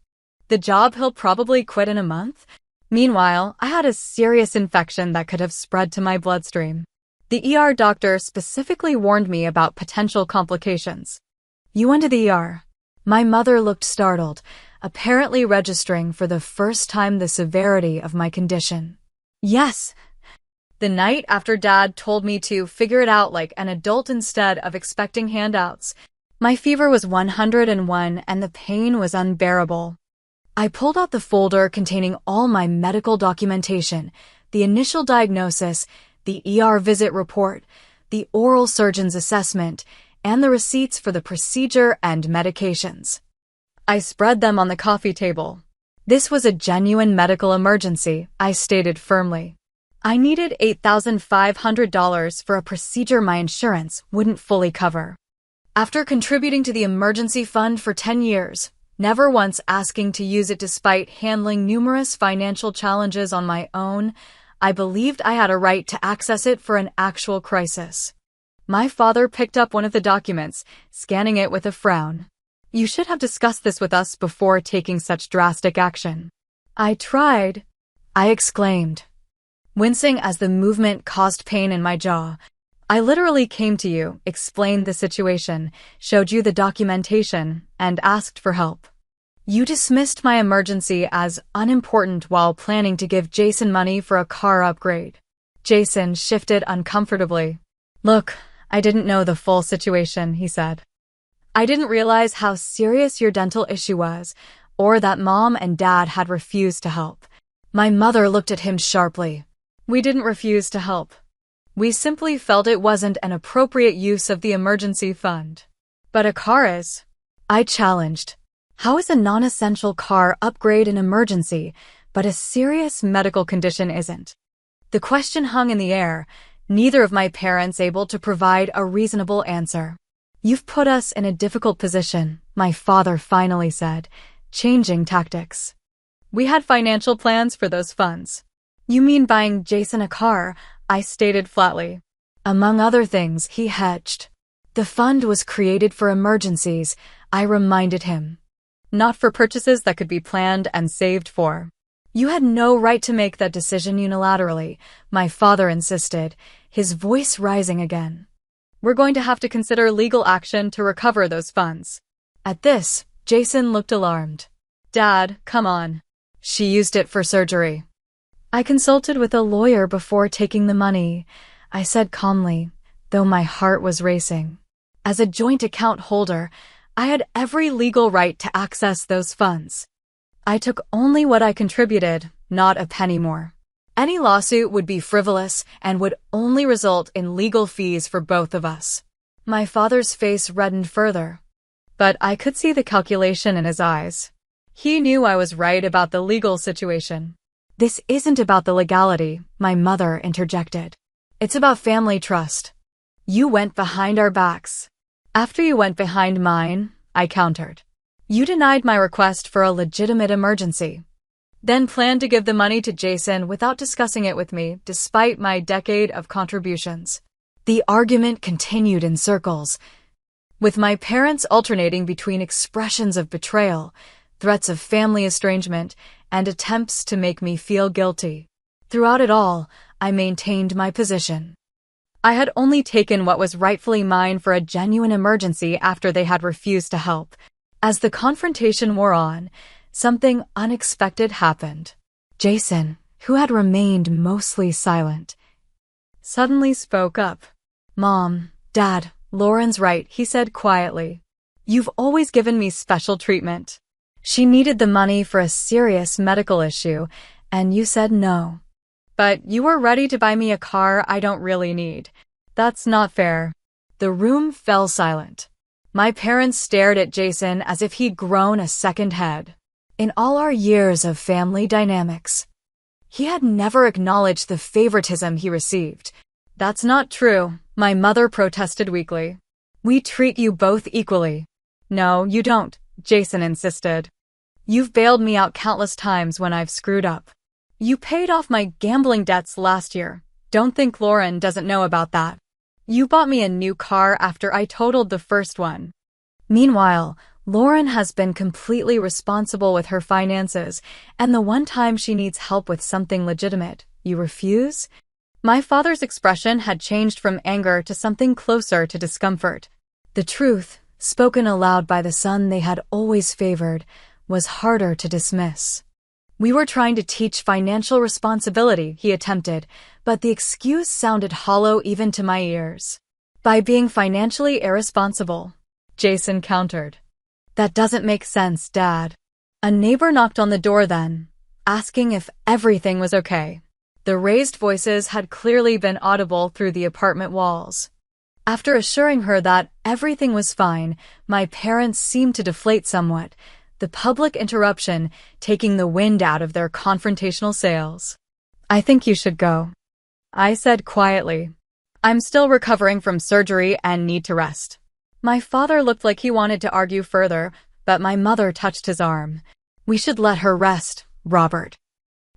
"The job he'll probably quit in a month?" Meanwhile, I had a serious infection that could have spread to my bloodstream. The ER doctor specifically warned me about potential complications. "You went to the ER?" My mother looked startled, apparently registering for the first time the severity of my condition. "Yes. The night after Dad told me to figure it out like an adult instead of expecting handouts, my fever was 101 and the pain was unbearable. I pulled out the folder containing all my medical documentation, the initial diagnosis, the ER visit report, the oral surgeon's assessment, and the receipts for the procedure and medications. I spread them on the coffee table. This was a genuine medical emergency, I stated firmly. I needed $8,500 for a procedure my insurance wouldn't fully cover. After contributing to the emergency fund for 10 years, never once asking to use it despite handling numerous financial challenges on my own, I believed I had a right to access it for an actual crisis. My father picked up one of the documents, scanning it with a frown. You should have discussed this with us before taking such drastic action. I tried, I exclaimed, wincing as the movement caused pain in my jaw. I literally came to you, explained the situation, showed you the documentation, and asked for help. You dismissed my emergency as unimportant while planning to give Jason money for a car upgrade. Jason shifted uncomfortably. Look, I didn't know the full situation, he said. I didn't realize how serious your dental issue was, or that Mom and Dad had refused to help. My mother looked at him sharply. We didn't refuse to help. We simply felt it wasn't an appropriate use of the emergency fund. But a car is. I challenged. How is a non-essential car upgrade an emergency, but a serious medical condition isn't? The question hung in the air, neither of my parents able to provide a reasonable answer. You've put us in a difficult position, my father finally said, changing tactics. We had financial plans for those funds. You mean buying Jason a car, I stated flatly. Among other things, he hedged. The fund was created for emergencies, I reminded him. Not for purchases that could be planned and saved for. You had no right to make that decision unilaterally, my father insisted, his voice rising again. We're going to have to consider legal action to recover those funds. At this, Jason looked alarmed. Dad, come on. She used it for surgery. I consulted with a lawyer before taking the money, I said calmly, though my heart was racing. As a joint account holder, I had every legal right to access those funds. I took only what I contributed, not a penny more. Any lawsuit would be frivolous and would only result in legal fees for both of us. My father's face reddened further, but I could see the calculation in his eyes. He knew I was right about the legal situation. This isn't about the legality, my mother interjected. It's about family trust. You went behind our backs. After you went behind mine, I countered. You denied my request for a legitimate emergency. Then planned to give the money to Jason without discussing it with me, despite my decade of contributions. The argument continued in circles, with my parents alternating between expressions of betrayal, threats of family estrangement, and attempts to make me feel guilty. Throughout it all, I maintained my position. I had only taken what was rightfully mine for a genuine emergency after they had refused to help. As the confrontation wore on, something unexpected happened. Jason, who had remained mostly silent, suddenly spoke up. Mom, Dad, Lauren's right, he said quietly. You've always given me special treatment. She needed the money for a serious medical issue, and you said no. But you were ready to buy me a car I don't really need. That's not fair. The room fell silent. My parents stared at Jason as if he'd grown a second head. In all our years of family dynamics, he had never acknowledged the favoritism he received. That's not true, my mother protested weakly. We treat you both equally. No, you don't, Jason insisted. You've bailed me out countless times when I've screwed up. You paid off my gambling debts last year. Don't think Lauren doesn't know about that. You bought me a new car after I totaled the first one. Meanwhile, Lauren has been completely responsible with her finances, and the one time she needs help with something legitimate, you refuse? My father's expression had changed from anger to something closer to discomfort. The truth, spoken aloud by the son they had always favored, was harder to dismiss. We were trying to teach financial responsibility, he attempted, but the excuse sounded hollow even to my ears. By being financially irresponsible, Jason countered. That doesn't make sense, Dad. A neighbor knocked on the door then, asking if everything was okay. The raised voices had clearly been audible through the apartment walls. After assuring her that everything was fine, my parents seemed to deflate somewhat, the public interruption taking the wind out of their confrontational sails. I think you should go, I said quietly. I'm still recovering from surgery and need to rest. My father looked like he wanted to argue further, but my mother touched his arm. We should let her rest, Robert,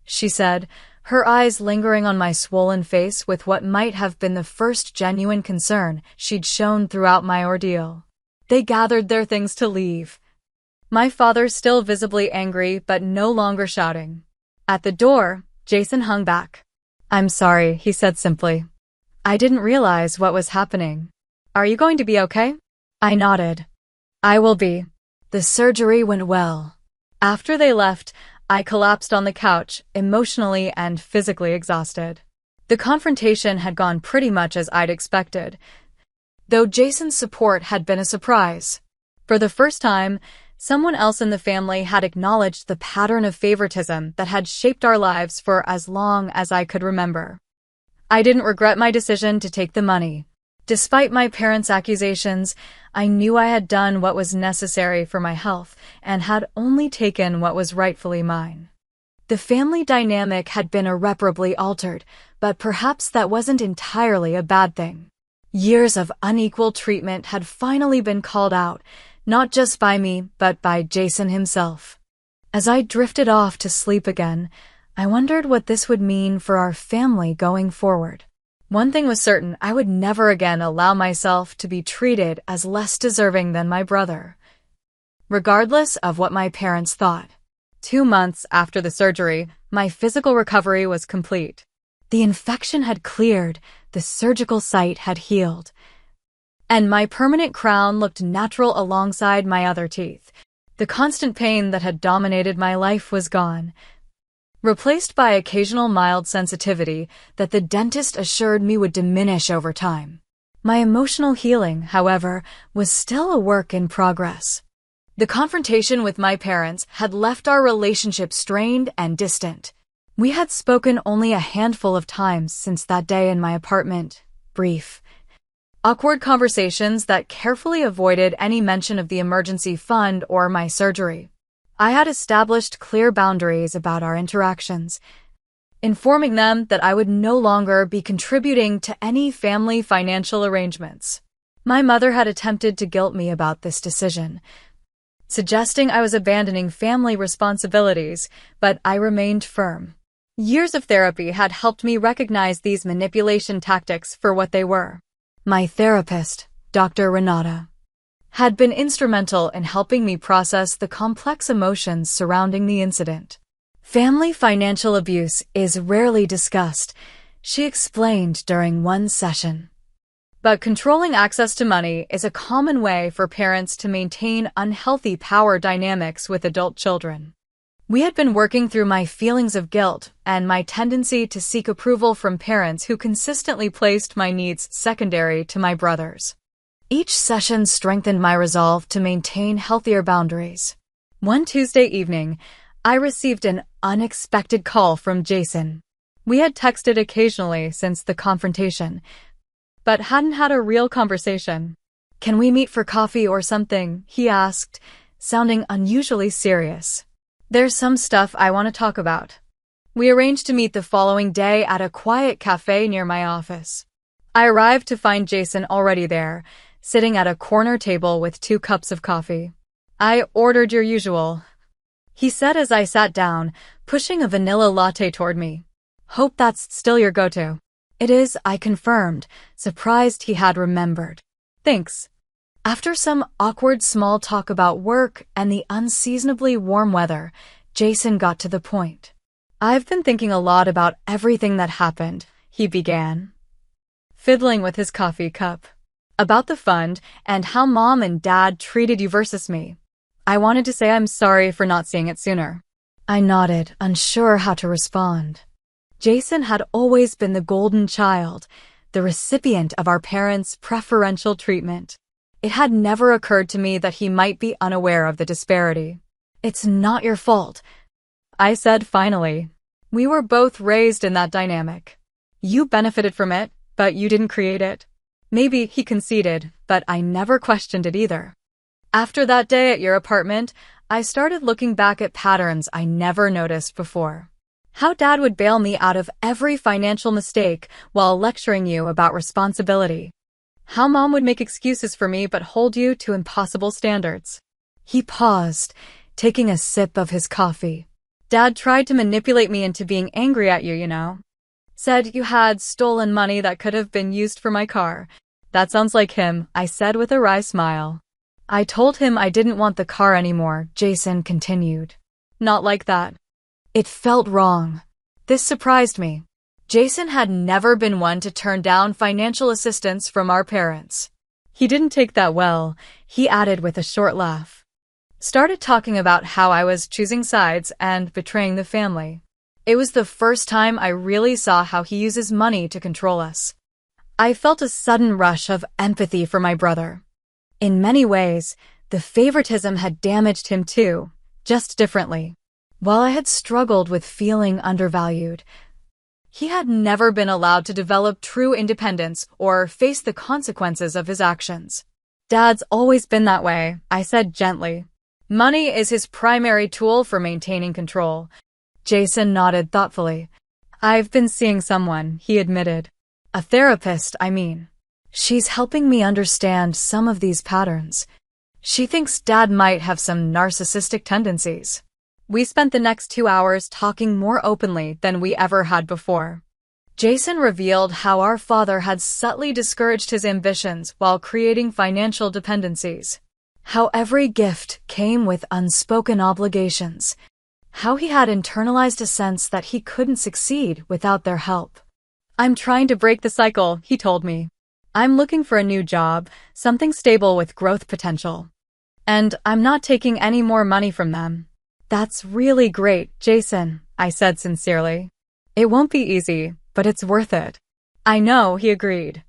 she said, her eyes lingering on my swollen face with what might have been the first genuine concern she'd shown throughout my ordeal. They gathered their things to leave. My father still visibly angry but no longer shouting. At the door, Jason hung back. I'm sorry, he said simply. I didn't realize what was happening. Are you going to be okay? I nodded. I will be. The surgery went well. After they left, I collapsed on the couch, emotionally and physically exhausted. The confrontation had gone pretty much as I'd expected, though Jason's support had been a surprise. For the first time, someone else in the family had acknowledged the pattern of favoritism that had shaped our lives for as long as I could remember. I didn't regret my decision to take the money. Despite my parents' accusations, I knew I had done what was necessary for my health and had only taken what was rightfully mine. The family dynamic had been irreparably altered, but perhaps that wasn't entirely a bad thing. Years of unequal treatment had finally been called out, not just by me, but by Jason himself. As I drifted off to sleep again, I wondered what this would mean for our family going forward. One thing was certain, I would never again allow myself to be treated as less deserving than my brother, regardless of what my parents thought. 2 months after the surgery, my physical recovery was complete. The infection had cleared, the surgical site had healed, and my permanent crown looked natural alongside my other teeth. The constant pain that had dominated my life was gone, replaced by occasional mild sensitivity that the dentist assured me would diminish over time. My emotional healing, however, was still a work in progress. The confrontation with my parents had left our relationship strained and distant. We had spoken only a handful of times since that day in my apartment, brief, awkward conversations that carefully avoided any mention of the emergency fund or my surgery. I had established clear boundaries about our interactions, informing them that I would no longer be contributing to any family financial arrangements. My mother had attempted to guilt me about this decision, suggesting I was abandoning family responsibilities, but I remained firm. Years of therapy had helped me recognize these manipulation tactics for what they were. My therapist, Dr. Renata, had been instrumental in helping me process the complex emotions surrounding the incident. Family financial abuse is rarely discussed, she explained during one session. But controlling access to money is a common way for parents to maintain unhealthy power dynamics with adult children. We had been working through my feelings of guilt and my tendency to seek approval from parents who consistently placed my needs secondary to my brother's. Each session strengthened my resolve to maintain healthier boundaries. One Tuesday evening, I received an unexpected call from Jason. We had texted occasionally since the confrontation, but hadn't had a real conversation. Can we meet for coffee or something? He asked, sounding unusually serious. There's some stuff I want to talk about. We arranged to meet the following day at a quiet cafe near my office. I arrived to find Jason already there, sitting at a corner table with 2 cups of coffee. I ordered your usual, he said as I sat down, pushing a vanilla latte toward me. Hope that's still your go-to. It is, I confirmed, surprised he had remembered. Thanks. After some awkward small talk about work and the unseasonably warm weather, Jason got to the point. I've been thinking a lot about everything that happened, he began, fiddling with his coffee cup. About the fund and how Mom and Dad treated you versus me. I wanted to say I'm sorry for not seeing it sooner. I nodded, unsure how to respond. Jason had always been the golden child, the recipient of our parents' preferential treatment. It had never occurred to me that he might be unaware of the disparity. "It's not your fault," I said finally. "We were both raised in that dynamic. You benefited from it, but you didn't create it." Maybe he conceded, but I never questioned it either. After that day at your apartment, I started looking back at patterns I never noticed before. How Dad would bail me out of every financial mistake while lecturing you about responsibility. How Mom would make excuses for me but hold you to impossible standards. He paused, taking a sip of his coffee. "Dad tried to manipulate me into being angry at you, you know. Said you had stolen money that could have been used for my car." "That sounds like him," I said with a wry smile. "I told him I didn't want the car anymore," Jason continued. "Not like that." It felt wrong. This surprised me. Jason had never been one to turn down financial assistance from our parents. He didn't take that well, he added with a short laugh. Started talking about how I was choosing sides and betraying the family. It was the first time I really saw how he uses money to control us. I felt a sudden rush of empathy for my brother. In many ways, the favoritism had damaged him too, just differently. While I had struggled with feeling undervalued, he had never been allowed to develop true independence or face the consequences of his actions. "Dad's always been that way," I said gently. "Money is his primary tool for maintaining control." Jason nodded thoughtfully. "I've been seeing someone," he admitted. "A therapist, I mean. She's helping me understand some of these patterns. She thinks Dad might have some narcissistic tendencies." We spent the next 2 hours talking more openly than we ever had before. Jason revealed how our father had subtly discouraged his ambitions while creating financial dependencies. How every gift came with unspoken obligations. How he had internalized a sense that he couldn't succeed without their help. "I'm trying to break the cycle," he told me. "I'm looking for a new job, something stable with growth potential. And I'm not taking any more money from them." "That's really great, Jason," I said sincerely. "It won't be easy, but it's worth it." "I know," he agreed.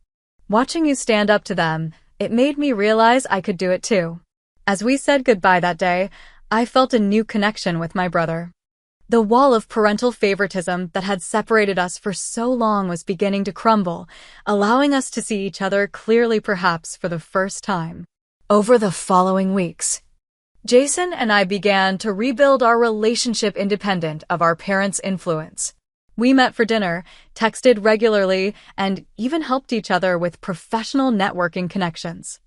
"Watching you stand up to them, it made me realize I could do it too." As we said goodbye that day, I felt a new connection with my brother. The wall of parental favoritism that had separated us for so long was beginning to crumble, allowing us to see each other clearly perhaps for the first time. Over the following weeks, Jason and I began to rebuild our relationship independent of our parents' influence. We met for dinner, texted regularly, and even helped each other with professional networking connections.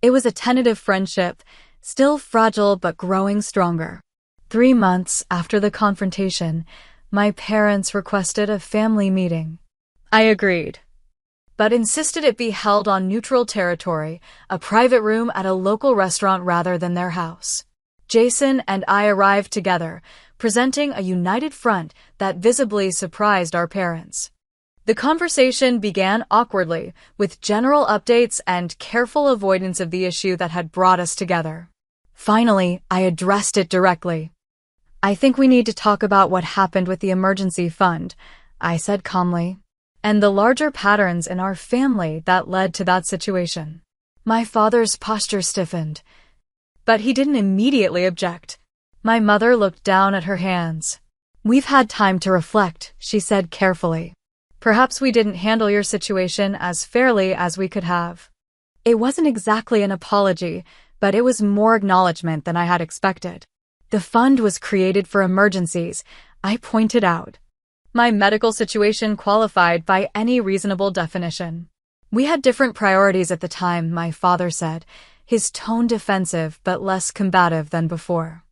It was a tentative friendship, still fragile but growing stronger. 3 months after the confrontation, my parents requested a family meeting. I agreed, but insisted it be held on neutral territory, a private room at a local restaurant rather than their house. Jason and I arrived together, presenting a united front that visibly surprised our parents. The conversation began awkwardly, with general updates and careful avoidance of the issue that had brought us together. Finally, I addressed it directly. "I think we need to talk about what happened with the emergency fund," I said calmly, "and the larger patterns in our family that led to that situation." My father's posture stiffened, but he didn't immediately object. My mother looked down at her hands. "We've had time to reflect," she said carefully. "Perhaps we didn't handle your situation as fairly as we could have." It wasn't exactly an apology, but it was more acknowledgement than I had expected. "The fund was created for emergencies," I pointed out. My medical situation qualified by any reasonable definition. "We had different priorities at the time," my father said, his tone defensive but less combative than before.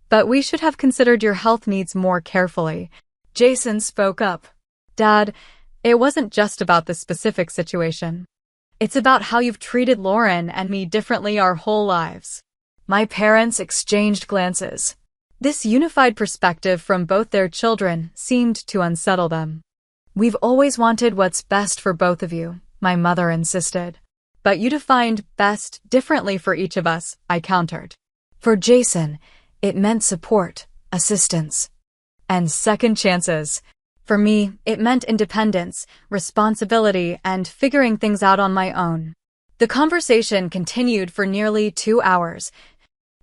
"But we should have considered your health needs more carefully." Jason spoke up. "Dad, it wasn't just about this specific situation. It's about how you've treated Lauren and me differently our whole lives." My parents exchanged glances. This unified perspective from both their children seemed to unsettle them. "We've always wanted what's best for both of you," my mother insisted. "But you defined best differently for each of us," I countered. For Jason, it meant support, assistance, and second chances. For me, it meant independence, responsibility, and figuring things out on my own. The conversation continued for nearly 2 hours,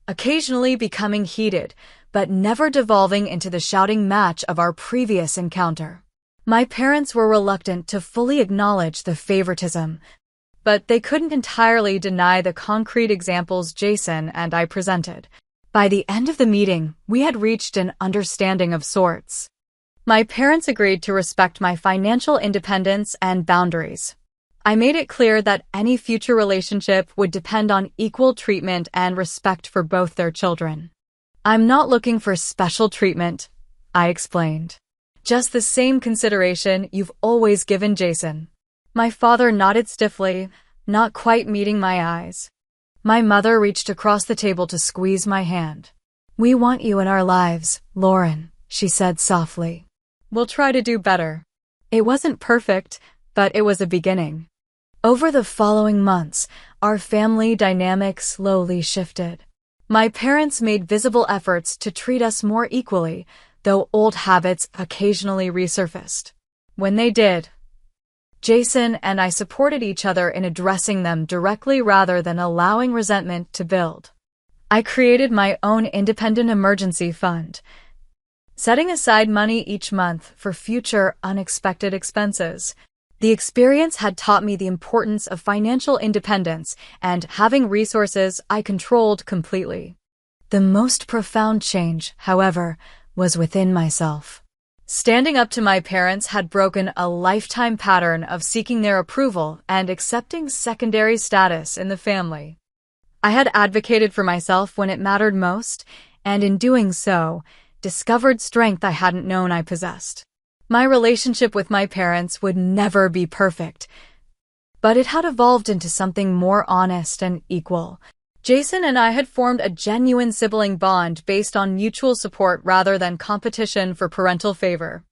occasionally becoming heated, but never devolving into the shouting match of our previous encounter. My parents were reluctant to fully acknowledge the favoritism, but they couldn't entirely deny the concrete examples Jason and I presented. By the end of the meeting, we had reached an understanding of sorts. My parents agreed to respect my financial independence and boundaries. I made it clear that any future relationship would depend on equal treatment and respect for both their children. "I'm not looking for special treatment," I explained. "Just the same consideration you've always given Jason." My father nodded stiffly, not quite meeting my eyes. My mother reached across the table to squeeze my hand. "We want you in our lives, Lauren," she said softly. "We'll try to do better." It wasn't perfect, but it was a beginning. Over the following months, our family dynamic slowly shifted. My parents made visible efforts to treat us more equally, though old habits occasionally resurfaced. When they did, Jason and I supported each other in addressing them directly rather than allowing resentment to build. I created my own independent emergency fund, setting aside money each month for future unexpected expenses. The experience had taught me the importance of financial independence and having resources I controlled completely. The most profound change, however, was within myself. Standing up to my parents had broken a lifetime pattern of seeking their approval and accepting secondary status in the family. I had advocated for myself when it mattered most, and in doing so, discovered strength I hadn't known I possessed. My relationship with my parents would never be perfect, but it had evolved into something more honest and equal. Jason and I had formed a genuine sibling bond based on mutual support rather than competition for parental favor.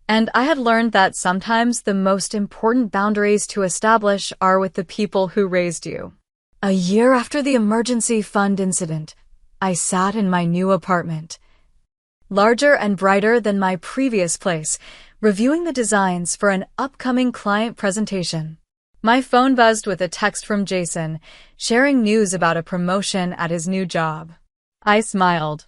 And I had learned that sometimes the most important boundaries to establish are with the people who raised you. A year after the emergency fund incident, I sat in my new apartment, larger and brighter than my previous place, reviewing the designs for an upcoming client presentation. My phone buzzed with a text from Jason, sharing news about a promotion at his new job. I smiled,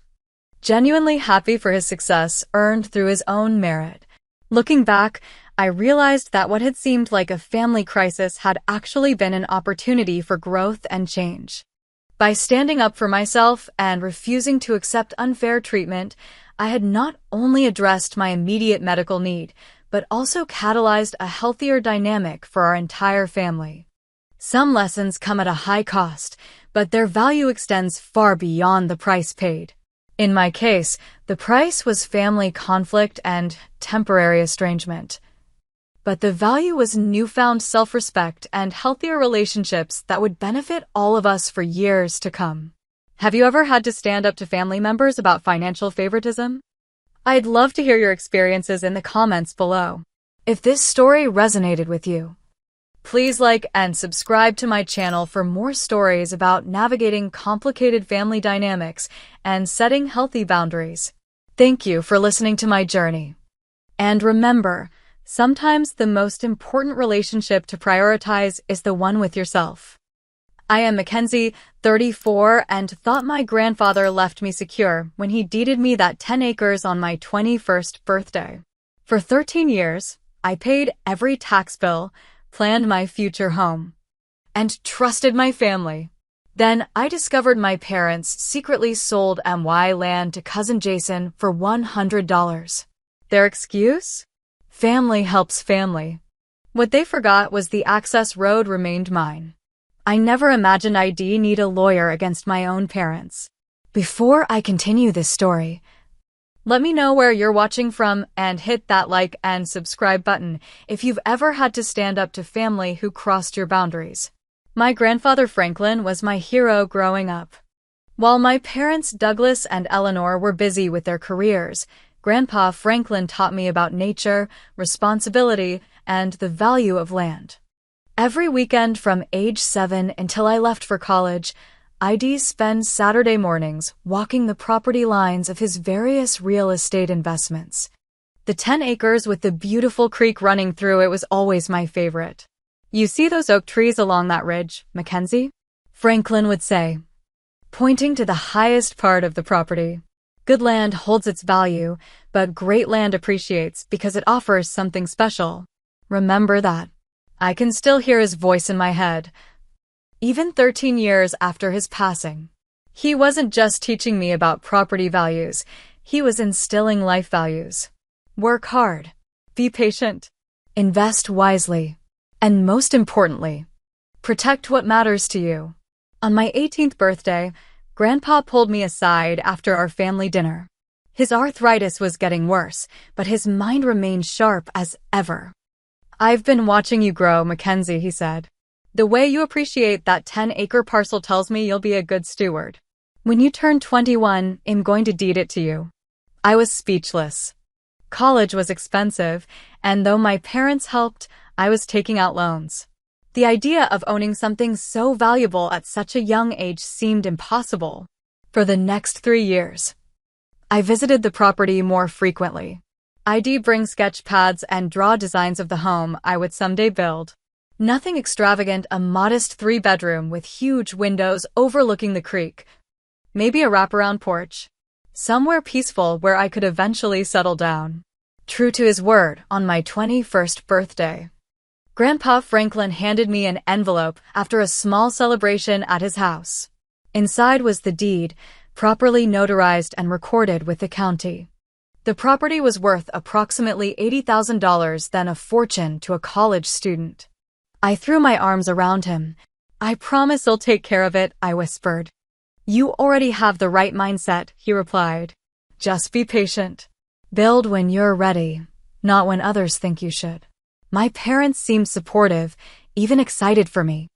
genuinely happy for his success earned through his own merit. Looking back, I realized that what had seemed like a family crisis had actually been an opportunity for growth and change. By standing up for myself and refusing to accept unfair treatment, I had not only addressed my immediate medical need, but also catalyzed a healthier dynamic for our entire family. Some lessons come at a high cost, but their value extends far beyond the price paid. In my case, the price was family conflict and temporary estrangement. But the value was newfound self-respect and healthier relationships that would benefit all of us for years to come. Have you ever had to stand up to family members about financial favoritism? I'd love to hear your experiences in the comments below. If this story resonated with you, please like and subscribe to my channel for more stories about navigating complicated family dynamics and setting healthy boundaries. Thank you for listening to my journey. And remember, sometimes the most important relationship to prioritize is the one with yourself. I am Mackenzie, 34, and thought my grandfather left me secure when he deeded me that 10 acres on my 21st birthday. For 13 years, I paid every tax bill, planned my future home, and trusted my family. Then I discovered my parents secretly sold MY land to cousin Jason for $100. Their excuse? Family helps family. What they forgot was the access road remained mine. I never imagined I'd need a lawyer against my own parents. Before I continue this story, let me know where you're watching from and hit that like and subscribe button if you've ever had to stand up to family who crossed your boundaries. My grandfather Franklin was my hero growing up. While my parents Douglas and Eleanor were busy with their careers, Grandpa Franklin taught me about nature, responsibility, and the value of land. Every weekend from age 7 until I left for college, I'd spend Saturday mornings walking the property lines of his various real estate investments. The 10 acres with the beautiful creek running through it was always my favorite. You see those oak trees along that ridge, Mackenzie? Franklin would say, pointing to the highest part of the property. Good land holds its value, but great land appreciates because it offers something special. Remember that. I can still hear his voice in my head, even 13 years after his passing. He wasn't just teaching me about property values, he was instilling life values. Work hard, be patient, invest wisely, and most importantly, protect what matters to you. On my 18th birthday, Grandpa pulled me aside after our family dinner. His arthritis was getting worse, but his mind remained sharp as ever. I've been watching you grow, Mackenzie, he said. The way you appreciate that 10-acre parcel tells me you'll be a good steward. When you turn 21, I'm going to deed it to you. I was speechless. College was expensive, and though my parents helped, I was taking out loans. The idea of owning something so valuable at such a young age seemed impossible. For the next 3 years, I visited the property more frequently. I'd bring sketch pads and draw designs of the home I would someday build. Nothing extravagant, a modest 3-bedroom with huge windows overlooking the creek. Maybe a wraparound porch. Somewhere peaceful where I could eventually settle down. True to his word, on my 21st birthday, Grandpa Franklin handed me an envelope after a small celebration at his house. Inside was the deed, properly notarized and recorded with the county. The property was worth approximately $80,000, then a fortune to a college student. I threw my arms around him. I promise I'll take care of it, I whispered. You already have the right mindset, he replied. Just be patient. Build when you're ready, not when others think you should. My parents seemed supportive, even excited for me.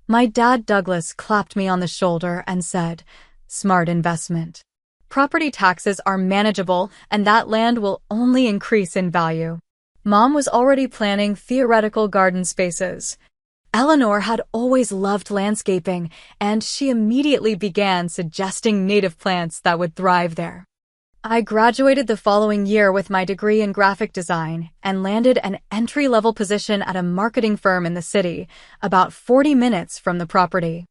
My dad, Douglas, clapped me on the shoulder and said, "Smart investment. Property taxes are manageable and that land will only increase in value." Mom was already planning theoretical garden spaces. Eleanor had always loved landscaping, and she immediately began suggesting native plants that would thrive there. I graduated the following year with my degree in graphic design and landed an entry-level position at a marketing firm in the city, about 40 minutes from the property.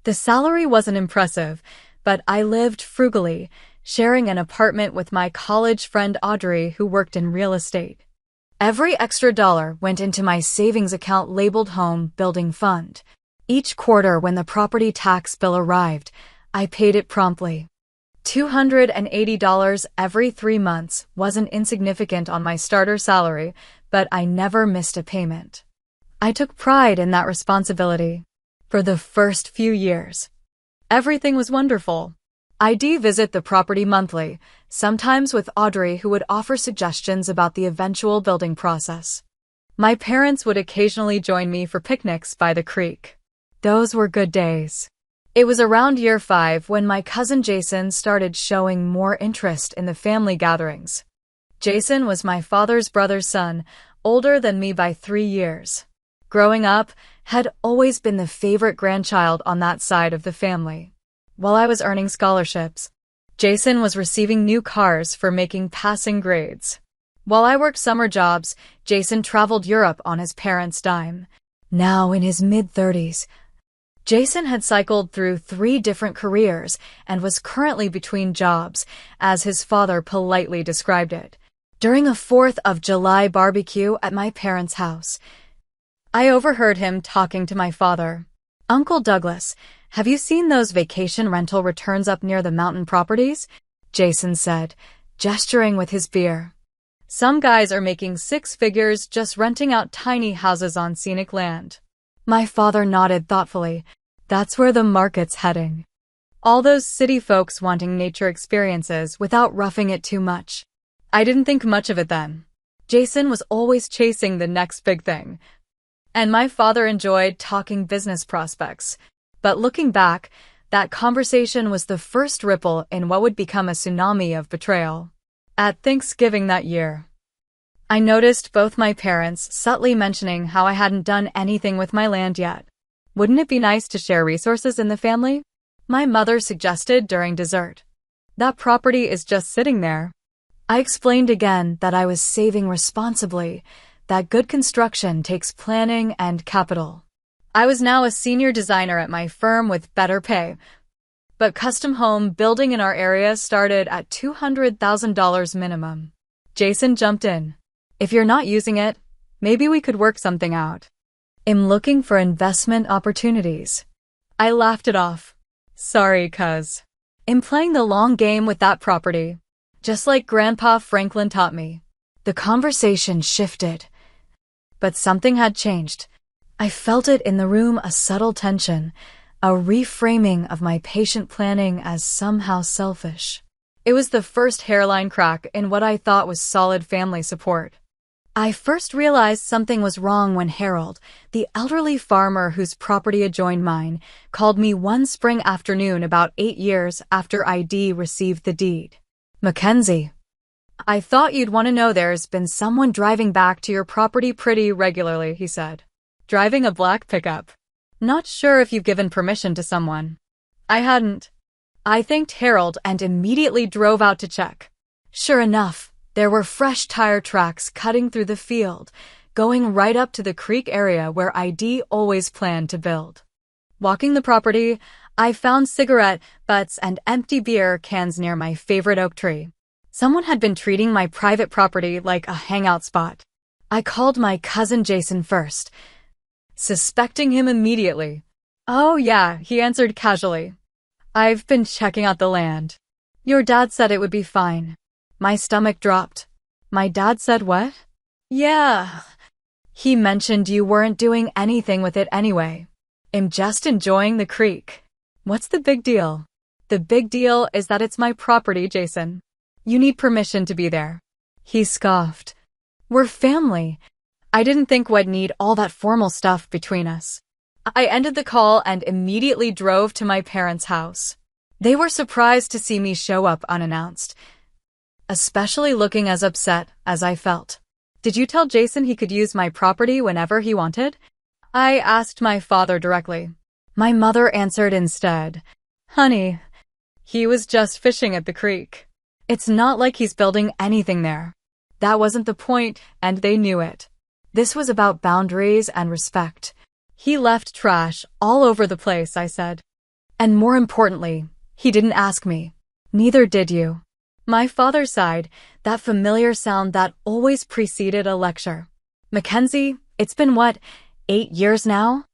The salary wasn't impressive, but I lived frugally, sharing an apartment with my college friend Audrey, who worked in real estate. Every extra dollar went into my savings account labeled Home Building Fund. Each quarter when the property tax bill arrived, I paid it promptly. $280 every 3 months wasn't insignificant on my starter salary, but I never missed a payment. I took pride in that responsibility. For the first few years, everything was wonderful. I'd visit the property monthly, sometimes with Audrey, who would offer suggestions about the eventual building process. My parents would occasionally join me for picnics by the creek. Those were good days. It was around year 5 when my cousin Jason started showing more interest in the family gatherings. Jason was my father's brother's son, older than me by 3 years. Growing up, had always been the favorite grandchild on that side of the family. While I was earning scholarships, Jason was receiving new cars for making passing grades. While I worked summer jobs, Jason traveled Europe on his parents' dime. Now in his mid-30s, Jason had cycled through 3 different careers and was currently between jobs, as his father politely described it. During a 4th of July barbecue at my parents' house, I overheard him talking to my father. "Uncle Douglas, have you seen those vacation rental returns up near the mountain properties?" Jason said, gesturing with his beer. "Some guys are making 6 figures just renting out tiny houses on scenic land." My father nodded thoughtfully. That's where the market's heading. All those city folks wanting nature experiences without roughing it too much. I didn't think much of it then. Jason was always chasing the next big thing. And my father enjoyed talking business prospects. But looking back, that conversation was the first ripple in what would become a tsunami of betrayal. At Thanksgiving that year, I noticed both my parents subtly mentioning how I hadn't done anything with my land yet. Wouldn't it be nice to share resources in the family? My mother suggested during dessert. That property is just sitting there. I explained again that I was saving responsibly, that good construction takes planning and capital. I was now a senior designer at my firm with better pay, but custom home building in our area started at $200,000 minimum. Jason jumped in. If you're not using it, maybe we could work something out. I'm looking for investment opportunities. I laughed it off. Sorry, cuz. I'm playing the long game with that property, just like Grandpa Franklin taught me. The conversation shifted, but something had changed. I felt it in the room, a subtle tension, a reframing of my patient planning as somehow selfish. It was the first hairline crack in what I thought was solid family support. I first realized something was wrong when Harold, the elderly farmer whose property adjoined mine, called me one spring afternoon about 8 years after ID received the deed. "Mackenzie, I thought you'd want to know there's been someone driving back to your property pretty regularly," he said. "Driving a black pickup. Not sure if you've given permission to someone." I hadn't. I thanked Harold and immediately drove out to check. Sure enough, there were fresh tire tracks cutting through the field, going right up to the creek area where ID always planned to build. Walking the property, I found cigarette butts and empty beer cans near my favorite oak tree. Someone had been treating my private property like a hangout spot. I called my cousin Jason first, suspecting him immediately. "Oh yeah," he answered casually. "I've been checking out the land. Your dad said it would be fine." My stomach dropped. My dad said what? "Yeah. He mentioned you weren't doing anything with it anyway. I'm just enjoying the creek." "What's the big deal?" "The big deal is that it's my property, Jason. You need permission to be there." He scoffed. "We're family. I didn't think we'd need all that formal stuff between us." I ended the call and immediately drove to my parents' house. They were surprised to see me show up unannounced, especially looking as upset as I felt. "Did you tell Jason he could use my property whenever he wanted?" I asked my father directly. My mother answered instead, "Honey, he was just fishing at the creek. It's not like he's building anything there." That wasn't the point, and they knew it. This was about boundaries and respect. "He left trash all over the place," I said. "And more importantly, he didn't ask me. Neither did you." My father sighed, that familiar sound that always preceded a lecture. "Mackenzie, it's been what, 8 years now?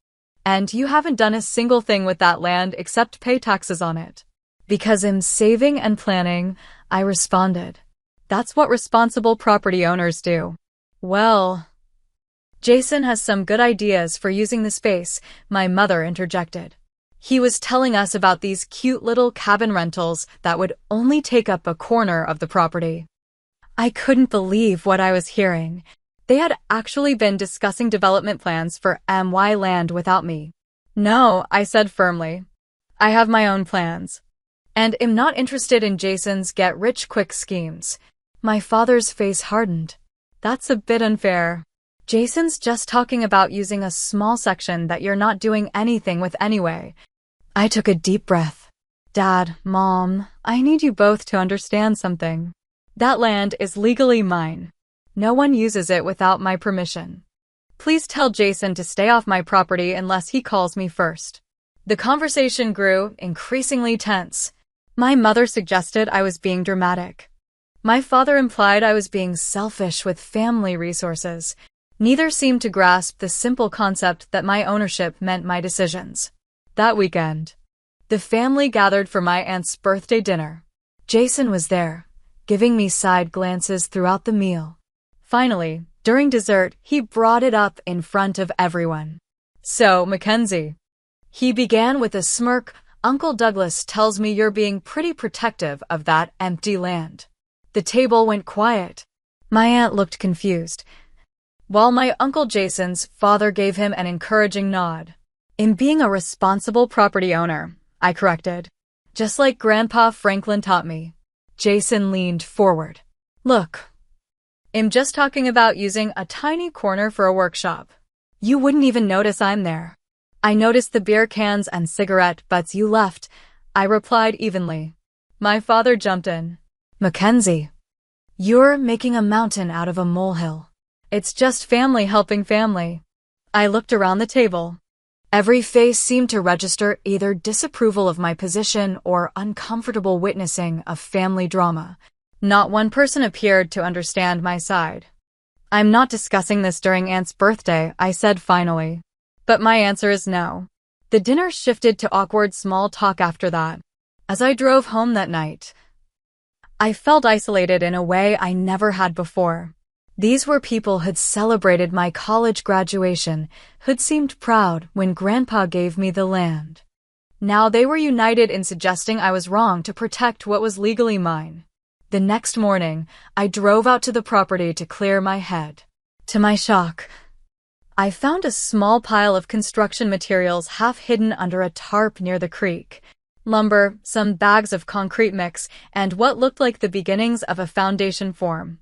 And you haven't done a single thing with that land except pay taxes on it." "Because I'm saving and planning," I responded. "That's what responsible property owners do." "Well, Jason has some good ideas for using the space," my mother interjected. "He was telling us about these cute little cabin rentals that would only take up a corner of the property." I couldn't believe what I was hearing. They had actually been discussing development plans for MY land without me. "No," I said firmly. "I have my own plans. And am not interested in Jason's get-rich-quick schemes." My father's face hardened. "That's a bit unfair. Jason's just talking about using a small section that you're not doing anything with anyway." I took a deep breath. "Dad, Mom, I need you both to understand something. That land is legally mine. No one uses it without my permission. Please tell Jason to stay off my property unless he calls me first." The conversation grew, increasingly tense. My mother suggested I was being dramatic. My father implied I was being selfish with family resources. Neither seemed to grasp the simple concept that my ownership meant my decisions. That weekend, the family gathered for my aunt's birthday dinner. Jason was there, giving me side glances throughout the meal. Finally, during dessert, he brought it up in front of everyone. "So, Mackenzie," he began with a smirk, "Uncle Douglas tells me you're being pretty protective of that empty land." The table went quiet. My aunt looked confused, while my Uncle Jason's father gave him an encouraging nod. "In being a responsible property owner," I corrected. "Just like Grandpa Franklin taught me." Jason leaned forward. "Look, I'm just talking about using a tiny corner for a workshop. You wouldn't even notice I'm there." "I noticed the beer cans and cigarette butts you left," I replied evenly. My father jumped in. "Mackenzie, You're making a mountain out of a molehill. It's just family helping family. I looked around the table. Every face seemed to register either disapproval of my position or uncomfortable witnessing of family drama. Not one person appeared to understand my side. I'm not discussing this during Aunt's birthday, I said finally. But my answer is no. The dinner shifted to awkward small talk after that. As I drove home that night, I felt isolated in a way I never had before. These were people who'd celebrated my college graduation, who'd seemed proud when Grandpa gave me the land. Now they were united in suggesting I was wrong to protect what was legally mine. The next morning, I drove out to the property to clear my head. To my shock, I found a small pile of construction materials half hidden under a tarp near the creek. Lumber, some bags of concrete mix, and what looked like the beginnings of a foundation form.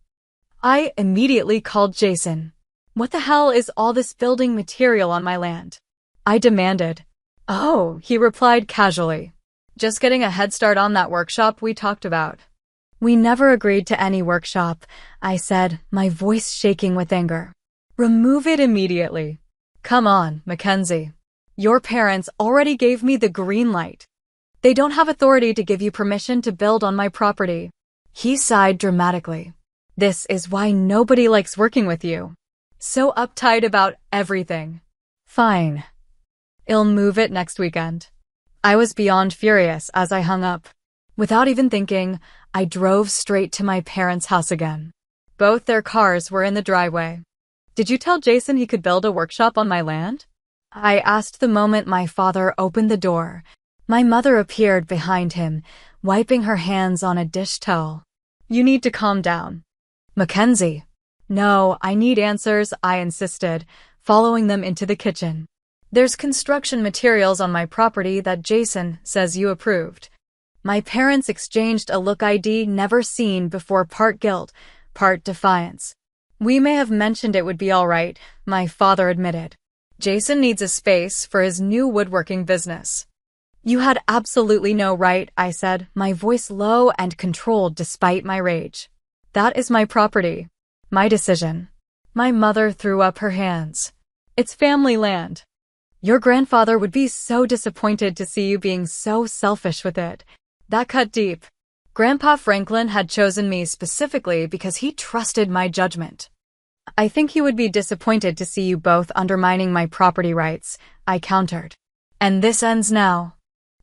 I immediately called Jason. What the hell is all this building material on my land? I demanded. Oh, he replied casually. Just getting a head start on that workshop we talked about. We never agreed to any workshop, I said, my voice shaking with anger. Remove it immediately. Come on, Mackenzie. Your parents already gave me the green light. They don't have authority to give you permission to build on my property. He sighed dramatically. This is why nobody likes working with you. So uptight about everything. Fine. I'll move it next weekend. I was beyond furious as I hung up. Without even thinking, I drove straight to my parents' house again. Both their cars were in the driveway. Did you tell Jason he could build a workshop on my land? I asked the moment my father opened the door. My mother appeared behind him, wiping her hands on a dish towel. You need to calm down. Mackenzie. No, I need answers, I insisted, following them into the kitchen. There's construction materials on my property that Jason says you approved. My parents exchanged a look I'd never seen before, part guilt, part defiance. We may have mentioned it would be all right, my father admitted. Jason needs a space for his new woodworking business. You had absolutely no right, I said, my voice low and controlled despite my rage. That is my property. My decision. My mother threw up her hands. It's family land. Your grandfather would be so disappointed to see you being so selfish with it. That cut deep. Grandpa Franklin had chosen me specifically because he trusted my judgment. I think he would be disappointed to see you both undermining my property rights, I countered. And this ends now.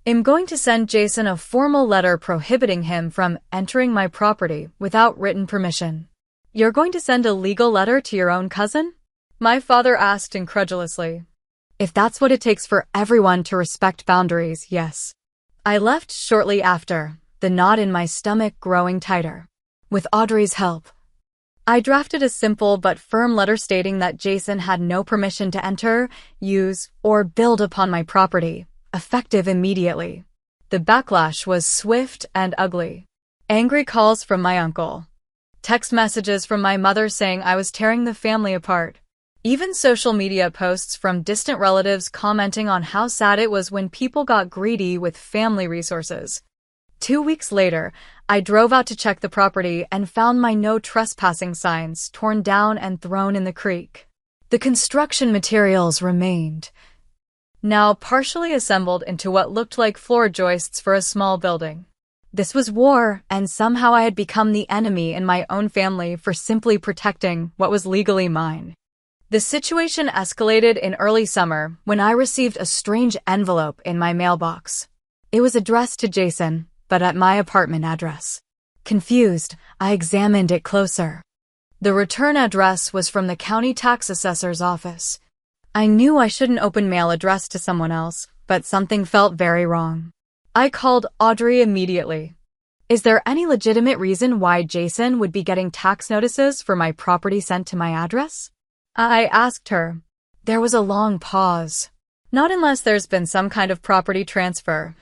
I'm going to send Jason a formal letter prohibiting him from entering my property without written permission. You're going to send a legal letter to your own cousin? My father asked incredulously. If that's what it takes for everyone to respect boundaries, yes. I left shortly after, the knot in my stomach growing tighter. With Audrey's help, I drafted a simple but firm letter stating that Jason had no permission to enter, use, or build upon my property, effective immediately. The backlash was swift and ugly. Angry calls from my uncle. Text messages from my mother saying I was tearing the family apart. Even social media posts from distant relatives commenting on how sad it was when people got greedy with family resources. 2 weeks later, I drove out to check the property and found my no trespassing signs torn down and thrown in the creek. The construction materials remained, now partially assembled into what looked like floor joists for a small building. This was war, and somehow I had become the enemy in my own family for simply protecting what was legally mine. The situation escalated in early summer when I received a strange envelope in my mailbox. It was addressed to Jason, but at my apartment address. Confused, I examined it closer. The return address was from the county tax assessor's office. I knew I shouldn't open mail addressed to someone else, but something felt very wrong. I called Audrey immediately. Is there any legitimate reason why Jason would be getting tax notices for my property sent to my address? I asked her. There was a long pause. Not unless there's been some kind of property transfer.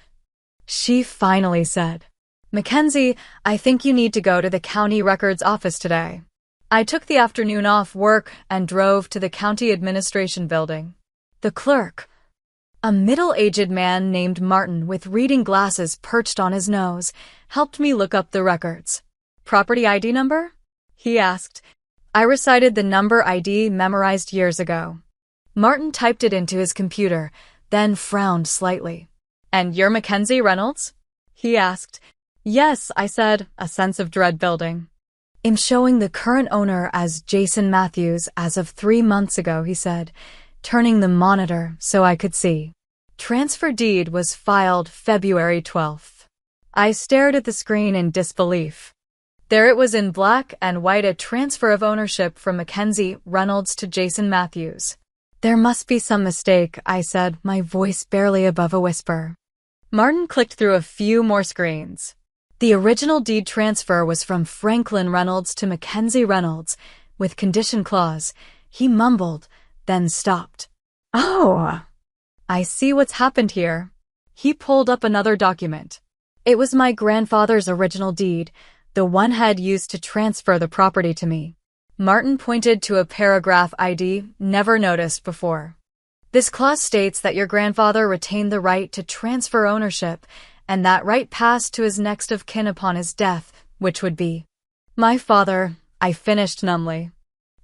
She finally said, Mackenzie, I think you need to go to the county records office today. I took the afternoon off work and drove to the county administration building. The clerk, a middle-aged man named Martin with reading glasses perched on his nose, helped me look up the records. Property ID number? he asked. I recited the number ID memorized years ago. Martin typed it into his computer, then frowned slightly. And you're Mackenzie Reynolds? He asked. Yes, I said, a sense of dread building. I'm showing the current owner as Jason Matthews as of 3 months ago, he said, turning the monitor so I could see. Transfer deed was filed February 12th. I stared at the screen in disbelief. There it was in black and white, a transfer of ownership from Mackenzie Reynolds to Jason Matthews. There must be some mistake, I said, my voice barely above a whisper. Martin clicked through a few more screens. The original deed transfer was from Franklin Reynolds to Mackenzie Reynolds, with condition clause. He mumbled, then stopped. Oh, I see what's happened here. He pulled up another document. It was my grandfather's original deed, the one had used to transfer the property to me. Martin pointed to a paragraph ID never noticed before. This clause states that your grandfather retained the right to transfer ownership, and that right passed to his next of kin upon his death, which would be my father, I finished numbly.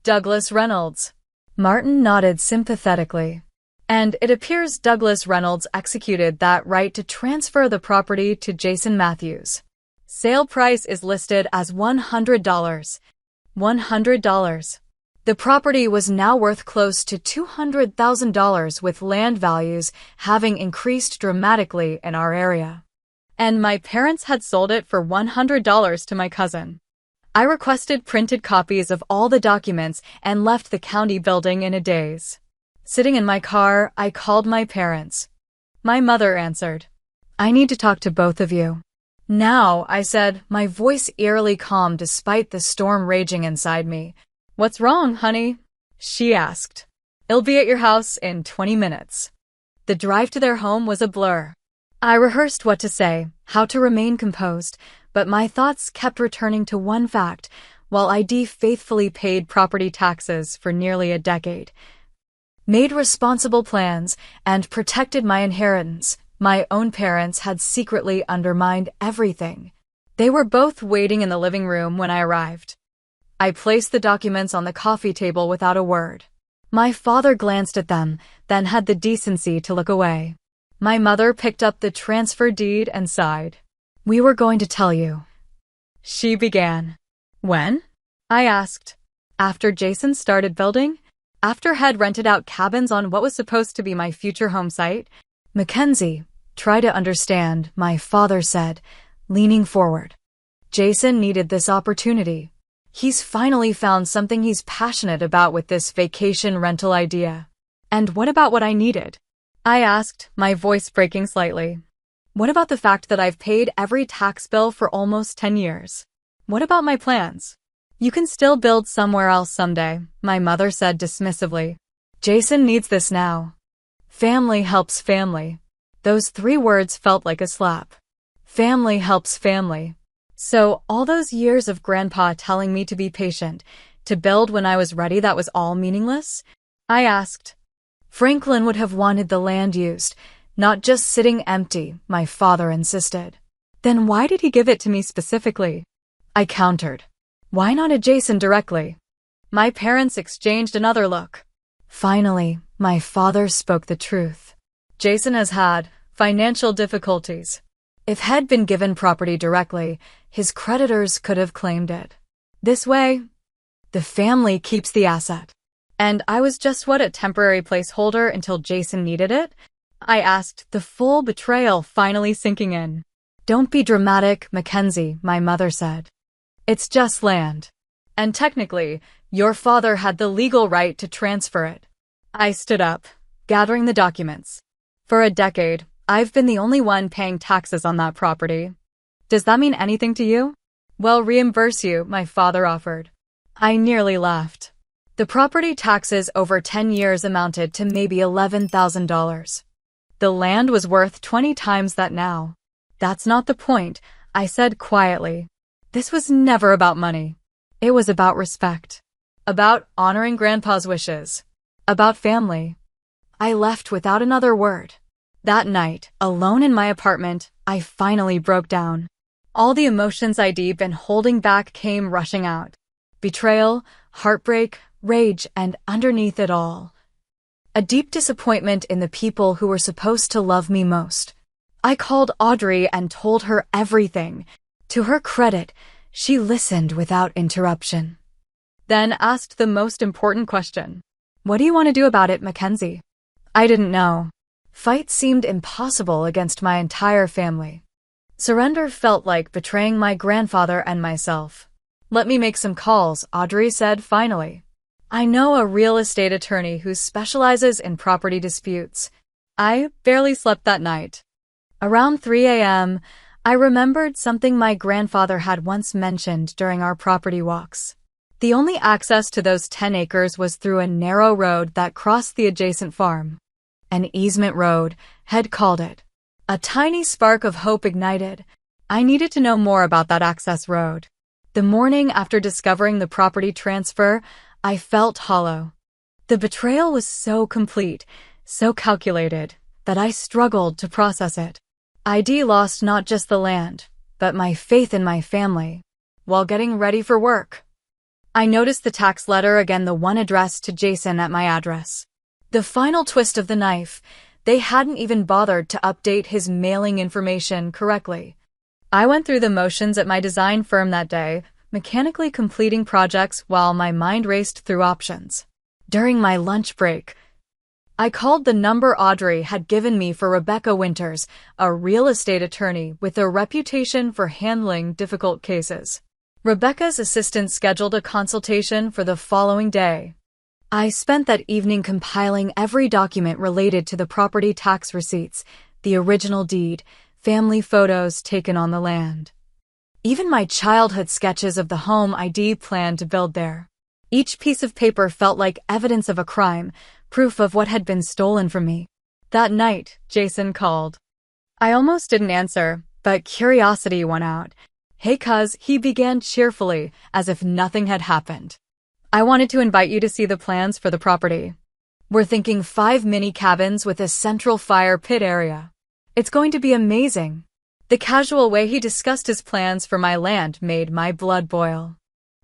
Douglas Reynolds. Martin nodded sympathetically. And it appears Douglas Reynolds executed that right to transfer the property to Jason Matthews. Sale price is listed as $100. $100. The property was now worth close to $200,000, with land values having increased dramatically in our area. And my parents had sold it for $100 to my cousin. I requested printed copies of all the documents and left the county building in a daze. Sitting in my car, I called my parents. My mother answered. I need to talk to both of you. Now, I said, my voice eerily calm despite the storm raging inside me. What's wrong, honey? She asked. I'll be at your house in 20 minutes. The drive to their home was a blur. I rehearsed what to say, how to remain composed, but my thoughts kept returning to one fact. While ID faithfully paid property taxes for nearly a decade, made responsible plans, and protected my inheritance, my own parents had secretly undermined everything. They were both waiting in the living room when I arrived. I placed the documents on the coffee table without a word. My father glanced at them, then had the decency to look away. My mother picked up the transfer deed and sighed. We were going to tell you. She began. When? I asked. After Jason started building? After had rented out cabins on what was supposed to be my future home site? Mackenzie, try to understand, my father said, leaning forward. Jason needed this opportunity. He's finally found something he's passionate about with this vacation rental idea. And what about what I needed? I asked, my voice breaking slightly. What about the fact that I've paid every tax bill for almost 10 years? What about my plans? You can still build somewhere else someday, my mother said dismissively. Jason needs this now. Family helps family. Those 3 words felt like a slap. Family helps family. So all those years of Grandpa telling me to be patient, to build when I was ready, that was all meaningless? I asked. Franklin would have wanted the land used, not just sitting empty, my father insisted. Then why did he give it to me specifically? I countered. Why not a Jason directly? My parents exchanged another look. Finally, my father spoke the truth. Jason has had financial difficulties. If had been given property directly, his creditors could have claimed it. This way, the family keeps the asset. And I was just a temporary placeholder until Jason needed it? I asked, the full betrayal finally sinking in. Don't be dramatic, Mackenzie, my mother said. It's just land. And technically, your father had the legal right to transfer it. I stood up, gathering the documents. For a decade, I've been the only one paying taxes on that property. Does that mean anything to you? Well, reimburse you, my father offered. I nearly laughed. The property taxes over 10 years amounted to maybe $11,000. The land was worth 20 times that now. That's not the point, I said quietly. This was never about money. It was about respect. About honoring Grandpa's wishes. About family. I left without another word. That night, alone in my apartment, I finally broke down. All the emotions I'd been holding back came rushing out. betrayal, heartbreak, rage, and underneath it all, a deep disappointment in the people who were supposed to love me most. I called Audrey and told her everything. To her credit, she listened without interruption. Then asked the most important question. What do you want to do about it, Mackenzie? I didn't know. Fight seemed impossible against my entire family. Surrender felt like betraying my grandfather and myself. Let me make some calls, Audrey said finally. I know a real estate attorney who specializes in property disputes. I barely slept that night. Around 3 a.m., I remembered something my grandfather had once mentioned during our property walks. The only access to those 10 acres was through a narrow road that crossed the adjacent farm. An easement road, Head called it. A tiny spark of hope ignited. I needed to know more about that access road. The morning after discovering the property transfer, I felt hollow. The betrayal was so complete, so calculated, that I struggled to process it. I'd lost not just the land, but my faith in my family. While getting ready for work, I noticed the tax letter again, the one addressed to Jason at my address. The final twist of the knife, they hadn't even bothered to update his mailing information correctly. I went through the motions at my design firm that day, mechanically completing projects while my mind raced through options. During my lunch break, I called the number Audrey had given me for Rebecca Winters, a real estate attorney with a reputation for handling difficult cases. Rebecca's assistant scheduled a consultation for the following day. I spent that evening compiling every document related to the property tax receipts, the original deed, family photos taken on the land. Even my childhood sketches of the home I'd planned to build there. Each piece of paper felt like evidence of a crime, proof of what had been stolen from me. That night, Jason called. I almost didn't answer, but curiosity won out. Hey cuz, he began cheerfully, as if nothing had happened. I wanted to invite you to see the plans for the property. We're thinking 5 mini cabins with a central fire pit area. It's going to be amazing. The casual way he discussed his plans for my land made my blood boil.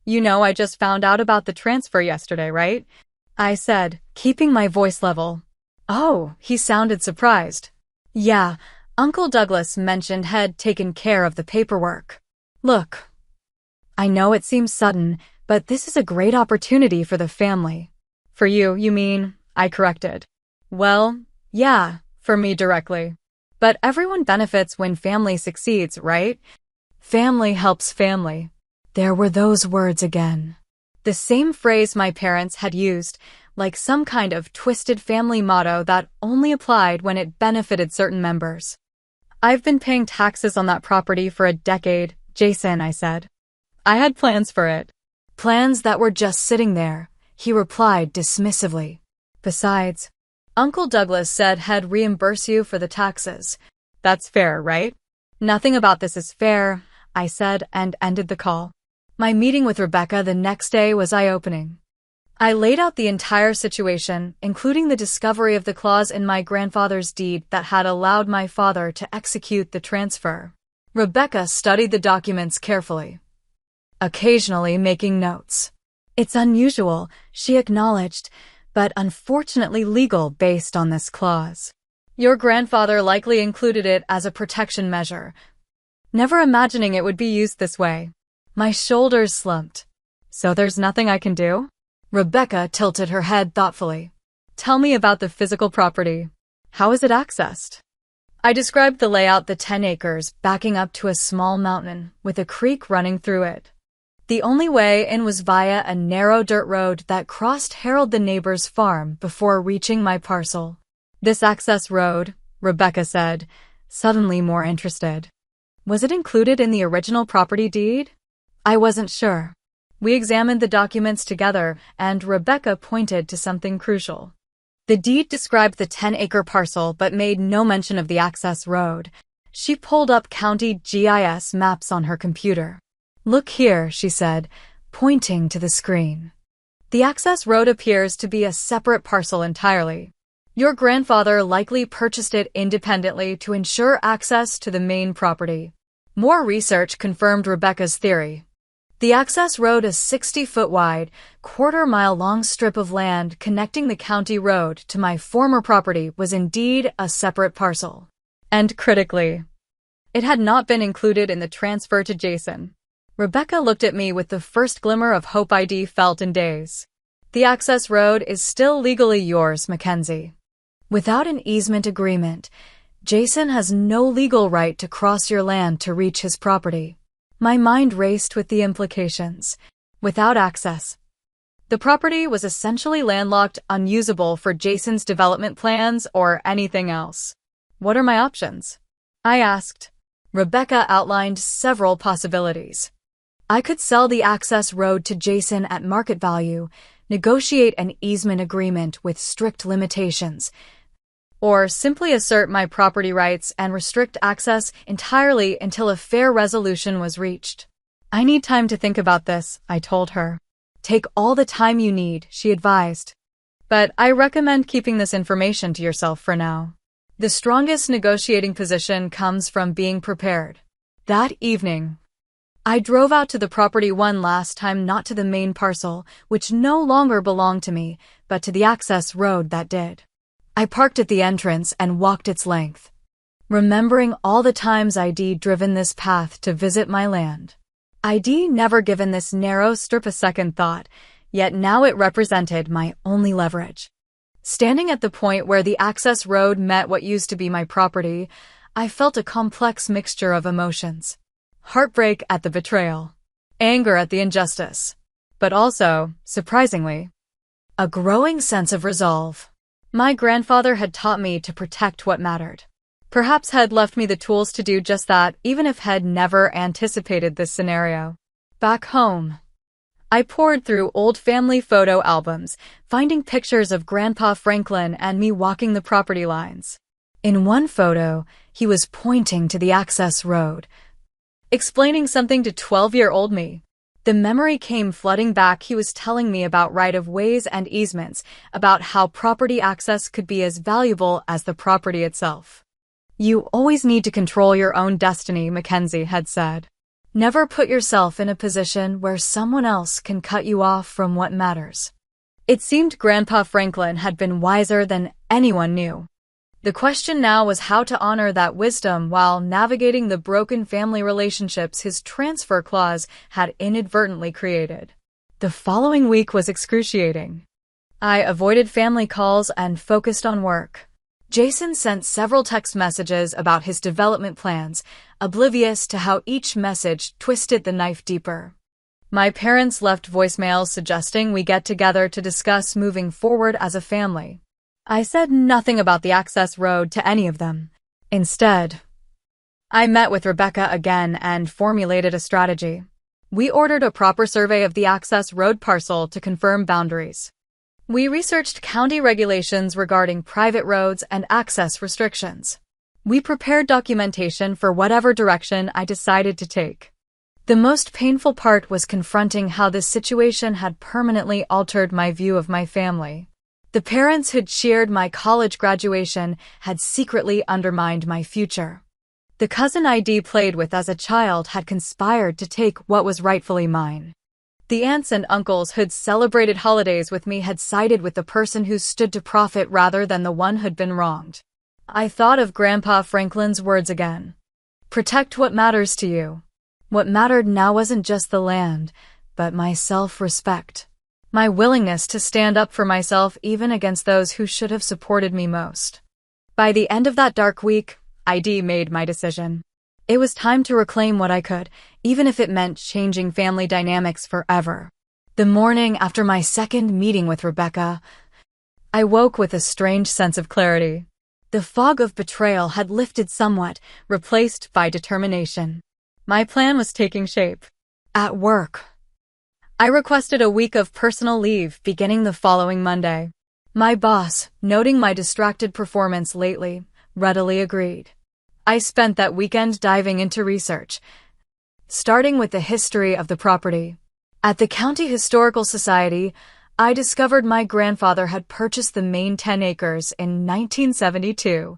You know, I just found out about the transfer yesterday, right? I said, keeping my voice level. Oh, he sounded surprised. Yeah, Uncle Douglas mentioned had taken care of the paperwork. Look, I know it seems sudden, but this is a great opportunity for the family. For you, you mean? I corrected. Well, yeah, for me directly. But everyone benefits when family succeeds, right? Family helps family. There were those words again. The same phrase my parents had used, like some kind of twisted family motto that only applied when it benefited certain members. I've been paying taxes on that property for a decade, Jason, I said. I had plans for it. Plans that were just sitting there, he replied dismissively. Besides, Uncle Douglas said he'd reimburse you for the taxes. That's fair, right? Nothing about this is fair, I said and ended the call. My meeting with Rebecca the next day was eye-opening. I laid out the entire situation, including the discovery of the clause in my grandfather's deed that had allowed my father to execute the transfer. Rebecca studied the documents carefully, occasionally making notes. It's unusual, she acknowledged, but unfortunately legal based on this clause. Your grandfather likely included it as a protection measure, never imagining it would be used this way. My shoulders slumped. So there's nothing I can do? Rebecca tilted her head thoughtfully. Tell me about the physical property. How is it accessed? I described the layout, the 10 acres backing up to a small mountain with a creek running through it. The only way in was via a narrow dirt road that crossed Harold the neighbor's farm before reaching my parcel. This access road, Rebecca said, suddenly more interested. Was it included in the original property deed? I wasn't sure. We examined the documents together, and Rebecca pointed to something crucial. The deed described the 10-acre parcel but made no mention of the access road. She pulled up county GIS maps on her computer. Look here, she said, pointing to the screen. The access road appears to be a separate parcel entirely. Your grandfather likely purchased it independently to ensure access to the main property. More research confirmed Rebecca's theory. The access road, a 60-foot wide, quarter-mile-long strip of land connecting the county road to my former property, was indeed a separate parcel. And critically, it had not been included in the transfer to Jason. Rebecca looked at me with the first glimmer of hope I'd felt in days. The access road is still legally yours, Mackenzie. Without an easement agreement, Jason has no legal right to cross your land to reach his property. My mind raced with the implications. Without access, the property was essentially landlocked, unusable for Jason's development plans or anything else. What are my options? I asked. Rebecca outlined several possibilities. I could sell the access road to Jason at market value, negotiate an easement agreement with strict limitations, or simply assert my property rights and restrict access entirely until a fair resolution was reached. I need time to think about this, I told her. Take all the time you need, she advised. But I recommend keeping this information to yourself for now. The strongest negotiating position comes from being prepared. That evening, I drove out to the property one last time, not to the main parcel, which no longer belonged to me, but to the access road that did. I parked at the entrance and walked its length, remembering all the times I'd driven this path to visit my land. I'd never given this narrow strip a second thought, yet now it represented my only leverage. Standing at the point where the access road met what used to be my property, I felt a complex mixture of emotions. Heartbreak at the betrayal, anger at the injustice, but also, surprisingly, a growing sense of resolve. My grandfather had taught me to protect what mattered. Perhaps had left me the tools to do just that, even if had never anticipated this scenario. Back home, I pored through old family photo albums, finding pictures of Grandpa Franklin and me walking the property lines. In one photo, he was pointing to the access road, explaining something to 12-year-old me. The memory came flooding back. He was telling me about right-of-ways and easements, about how property access could be as valuable as the property itself. You always need to control your own destiny, Mackenzie had said. Never put yourself in a position where someone else can cut you off from what matters. It seemed Grandpa Franklin had been wiser than anyone knew. The question now was how to honor that wisdom while navigating the broken family relationships his transfer clause had inadvertently created. The following week was excruciating. I avoided family calls and focused on work. Jason sent several text messages about his development plans, oblivious to how each message twisted the knife deeper. My parents left voicemails suggesting we get together to discuss moving forward as a family. I said nothing about the access road to any of them. Instead, I met with Rebecca again and formulated a strategy. We ordered a proper survey of the access road parcel to confirm boundaries. We researched county regulations regarding private roads and access restrictions. We prepared documentation for whatever direction I decided to take. The most painful part was confronting how this situation had permanently altered my view of my family. The parents who'd cheered my college graduation had secretly undermined my future. The cousin I'd played with as a child had conspired to take what was rightfully mine. The aunts and uncles who'd celebrated holidays with me had sided with the person who stood to profit rather than the one who'd been wronged. I thought of Grandpa Franklin's words again. Protect what matters to you. What mattered now wasn't just the land, but my self-respect. My willingness to stand up for myself even against those who should have supported me most. By the end of that dark week, I'd made my decision. It was time to reclaim what I could, even if it meant changing family dynamics forever. The morning after my second meeting with Rebecca, I woke with a strange sense of clarity. The fog of betrayal had lifted somewhat, replaced by determination. My plan was taking shape. At work, I requested a week of personal leave beginning the following Monday. My boss, noting my distracted performance lately, readily agreed. I spent that weekend diving into research, starting with the history of the property. At the County Historical Society, I discovered my grandfather had purchased the main 10 acres in 1972,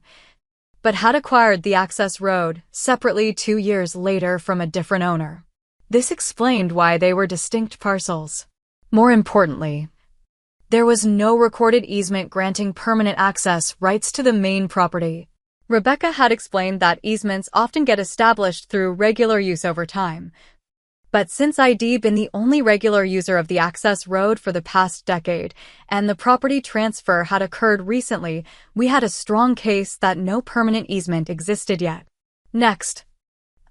but had acquired the access road separately 2 years later from a different owner. This explained why they were distinct parcels. More importantly, there was no recorded easement granting permanent access rights to the main property. Rebecca had explained that easements often get established through regular use over time. But since I'd been the only regular user of the access road for the past decade, and the property transfer had occurred recently, we had a strong case that no permanent easement existed yet. Next,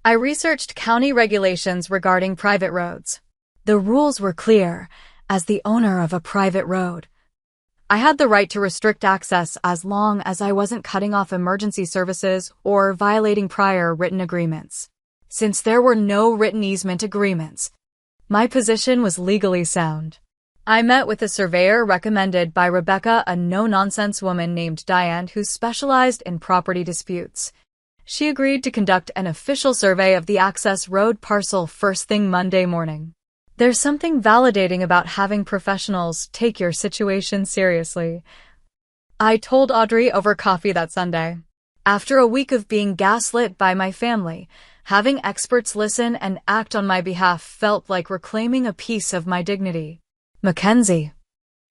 I researched county regulations regarding private roads. The rules were clear. As the owner of a private road, I had the right to restrict access as long as I wasn't cutting off emergency services or violating prior written agreements. Since there were no written easement agreements, my position was legally sound. I met with a surveyor recommended by Rebecca, a no-nonsense woman named Diane who specialized in property disputes. She agreed to conduct an official survey of the access road parcel first thing Monday morning. There's something validating about having professionals take your situation seriously, I told Audrey over coffee that Sunday. After a week of being gaslit by my family, having experts listen and act on my behalf felt like reclaiming a piece of my dignity. Mackenzie,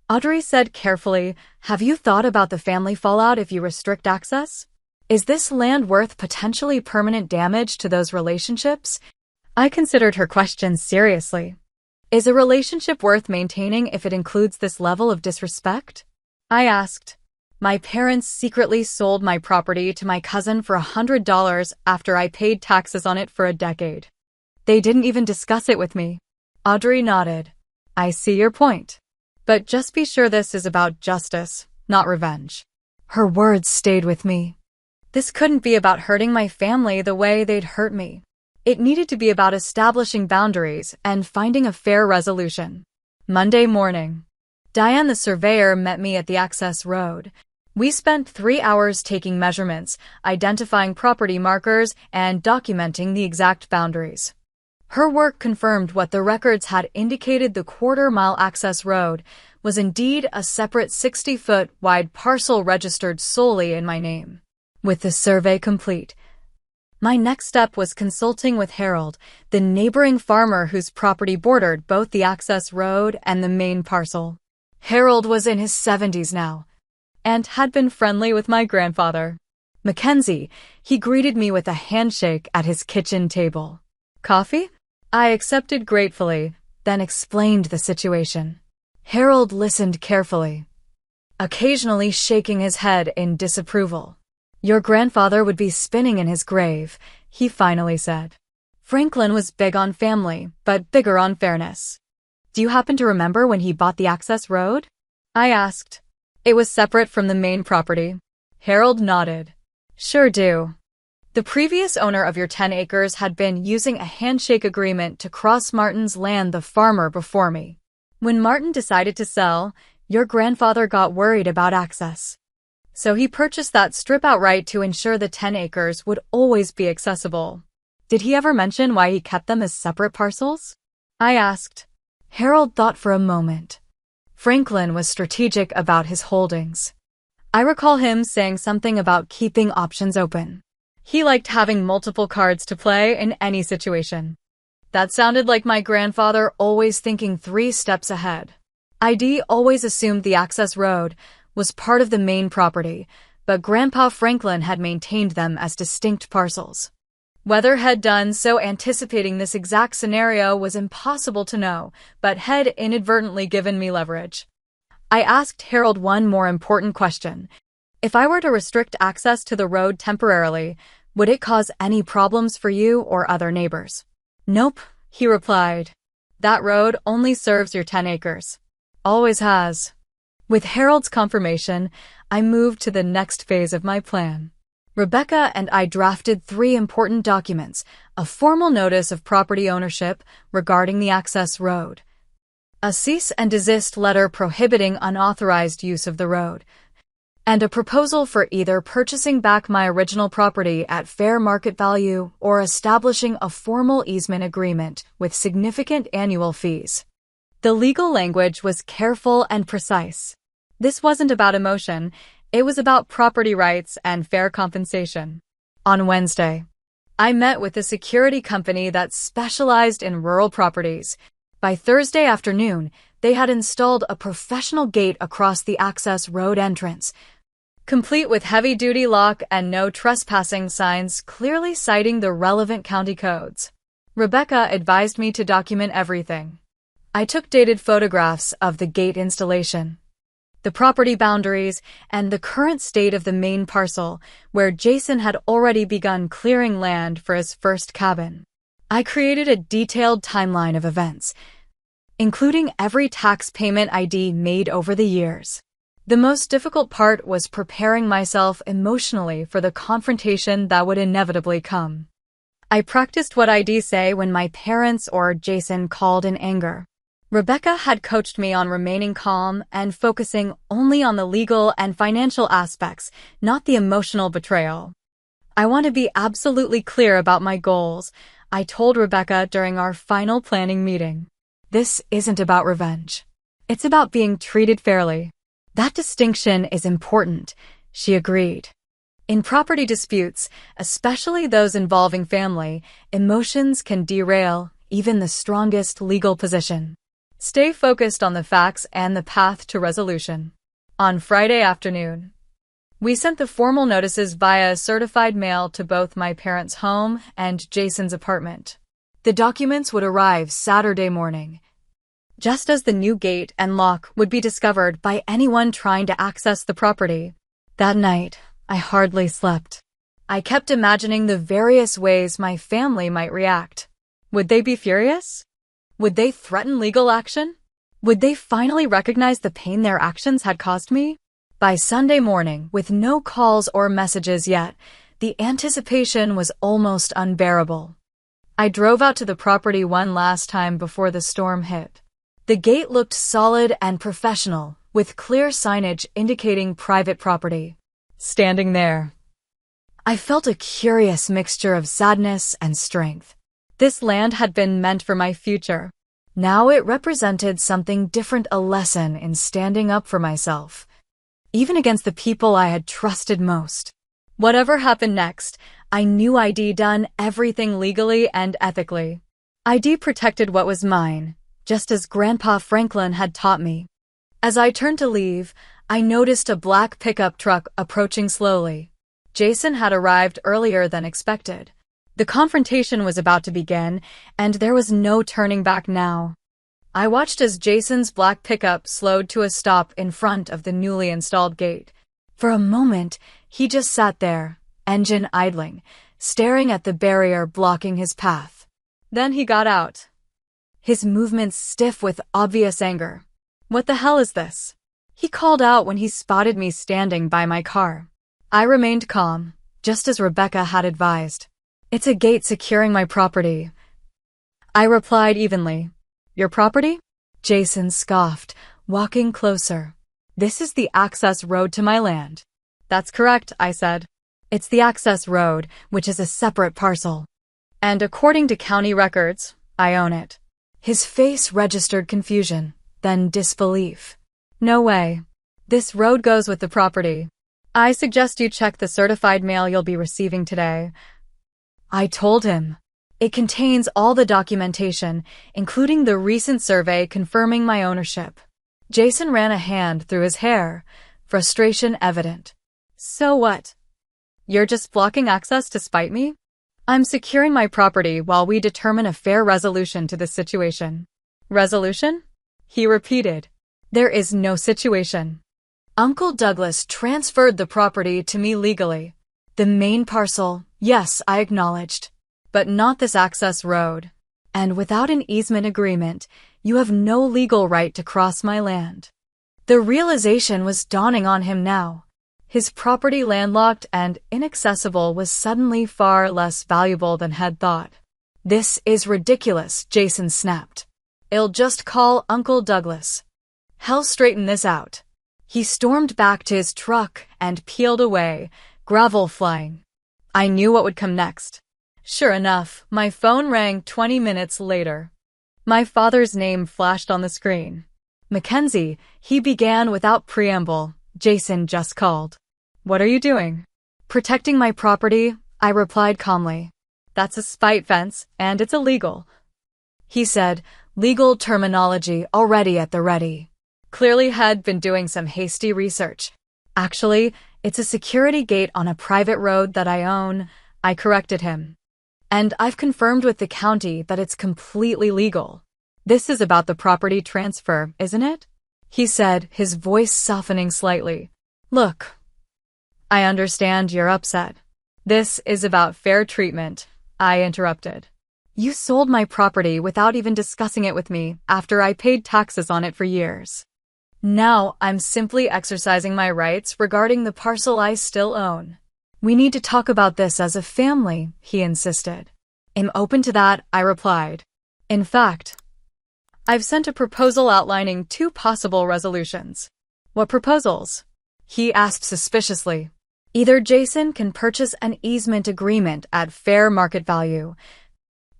Audrey said carefully, have you thought about the family fallout if you restrict access? Is this land worth potentially permanent damage to those relationships? I considered her question seriously. Is a relationship worth maintaining if it includes this level of disrespect? I asked. My parents secretly sold my property to my cousin for $100 after I paid taxes on it for a decade. They didn't even discuss it with me. Audrey nodded. I see your point. But just be sure this is about justice, not revenge. Her words stayed with me. This couldn't be about hurting my family the way they'd hurt me. It needed to be about establishing boundaries and finding a fair resolution. Monday morning, Diane the surveyor met me at the access road. We spent 3 hours taking measurements, identifying property markers, and documenting the exact boundaries. Her work confirmed what the records had indicated: the quarter-mile access road was indeed a separate 60-foot wide parcel registered solely in my name. With the survey complete, my next step was consulting with Harold, the neighboring farmer whose property bordered both the access road and the main parcel. Harold was in his 70s now, and had been friendly with my grandfather. Mackenzie, he greeted me with a handshake at his kitchen table. Coffee? I accepted gratefully, then explained the situation. Harold listened carefully, occasionally shaking his head in disapproval. Your grandfather would be spinning in his grave, he finally said. Franklin was big on family, but bigger on fairness. Do you happen to remember when he bought the access road? I asked. It was separate from the main property. Harold nodded. Sure do. The previous owner of your 10 acres had been using a handshake agreement to cross Martin's land, the farmer before me. When Martin decided to sell, your grandfather got worried about access. So he purchased that strip outright to ensure the 10 acres would always be accessible. Did he ever mention why he kept them as separate parcels? I asked. Harold thought for a moment. Franklin was strategic about his holdings. I recall him saying something about keeping options open. He liked having multiple cards to play in any situation. That sounded like my grandfather always thinking 3 steps ahead. I'd always assumed the access road was part of the main property, but Grandpa Franklin had maintained them as distinct parcels. Whether had done so anticipating this exact scenario was impossible to know, but had inadvertently given me leverage. I asked Harold one more important question. If I were to restrict access to the road temporarily, would it cause any problems for you or other neighbors? Nope, he replied. That road only serves your 10 acres. Always has. With Harold's confirmation, I moved to the next phase of my plan. Rebecca and I drafted 3 important documents: a formal notice of property ownership regarding the access road, a cease and desist letter prohibiting unauthorized use of the road, and a proposal for either purchasing back my original property at fair market value or establishing a formal easement agreement with significant annual fees. The legal language was careful and precise. This wasn't about emotion, it was about property rights and fair compensation. On Wednesday, I met with a security company that specialized in rural properties. By Thursday afternoon, they had installed a professional gate across the access road entrance, complete with heavy-duty lock and no trespassing signs clearly citing the relevant county codes. Rebecca advised me to document everything. I took dated photographs of the gate installation, the property boundaries, and the current state of the main parcel, where Jason had already begun clearing land for his first cabin. I created a detailed timeline of events, including every tax payment ID made over the years. The most difficult part was preparing myself emotionally for the confrontation that would inevitably come. I practiced what I'd say when my parents or Jason called in anger. Rebecca had coached me on remaining calm and focusing only on the legal and financial aspects, not the emotional betrayal. I want to be absolutely clear about my goals, I told Rebecca during our final planning meeting. This isn't about revenge. It's about being treated fairly. That distinction is important, she agreed. In property disputes, especially those involving family, emotions can derail even the strongest legal position. Stay focused on the facts and the path to resolution. On Friday afternoon, we sent the formal notices via certified mail to both my parents' home and Jason's apartment. The documents would arrive Saturday morning, just as the new gate and lock would be discovered by anyone trying to access the property. That night, I hardly slept. I kept imagining the various ways my family might react. Would they be furious? Would they threaten legal action? Would they finally recognize the pain their actions had caused me? By Sunday morning, with no calls or messages yet, the anticipation was almost unbearable. I drove out to the property one last time before the storm hit. The gate looked solid and professional, with clear signage indicating private property. Standing there, I felt a curious mixture of sadness and strength. This land had been meant for my future. Now it represented something different, a lesson in standing up for myself, even against the people I had trusted most. Whatever happened next, I knew I'd done everything legally and ethically. I'd protected what was mine, just as Grandpa Franklin had taught me. As I turned to leave, I noticed a black pickup truck approaching slowly. Jason had arrived earlier than expected. The confrontation was about to begin, and there was no turning back now. I watched as Jason's black pickup slowed to a stop in front of the newly installed gate. For a moment, he just sat there, engine idling, staring at the barrier blocking his path. Then he got out, his movements stiff with obvious anger. "What the hell is this?" he called out when he spotted me standing by my car. I remained calm, just as Rebecca had advised. "It's a gate securing my property," I replied evenly. "Your property?" Jason scoffed, walking closer. "This is the access road to my land." "That's correct," I said. "It's the access road, which is a separate parcel. And according to county records, I own it." His face registered confusion, then disbelief. "No way. This road goes with the property. I suggest you check the certified mail you'll be receiving today," I told him. "It contains all the documentation, including the recent survey confirming my ownership." Jason ran a hand through his hair, frustration evident. "So what? You're just blocking access to spite me?" "I'm securing my property while we determine a fair resolution to this situation." "Resolution?" he repeated. "There is no situation. Uncle Douglas transferred the property to me legally. The main parcel, yes, I acknowledged, but not this access road. And without an easement agreement, you have no legal right to cross my land." The realization was dawning on him now. His property, landlocked and inaccessible, was suddenly far less valuable than had thought. "This is ridiculous," Jason snapped. "I'll just call Uncle Douglas. He'll straighten this out." He stormed back to his truck and peeled away, gravel flying. I knew what would come next. Sure enough, my phone rang 20 minutes later. My father's name flashed on the screen. "Mackenzie," he began without preamble. Jason just called. "What are you doing?" "Protecting my property," I replied calmly. That's a spite fence, and it's illegal. He said, legal terminology already at the ready. Clearly had been doing some hasty research. Actually, it's a security gate on a private road that I own, I corrected him. And I've confirmed with the county that it's completely legal. This is about the property transfer, isn't it? He said, his voice softening slightly. Look, I understand you're upset. This is about fair treatment, I interrupted. You sold my property without even discussing it with me after I paid taxes on it for years. Now I'm simply exercising my rights regarding the parcel I still own. We need to talk about this as a family, he insisted. I'm open to that, I replied. In fact, I've sent a proposal outlining 2 possible resolutions. What proposals? He asked suspiciously. Either Jason can purchase an easement agreement at fair market value,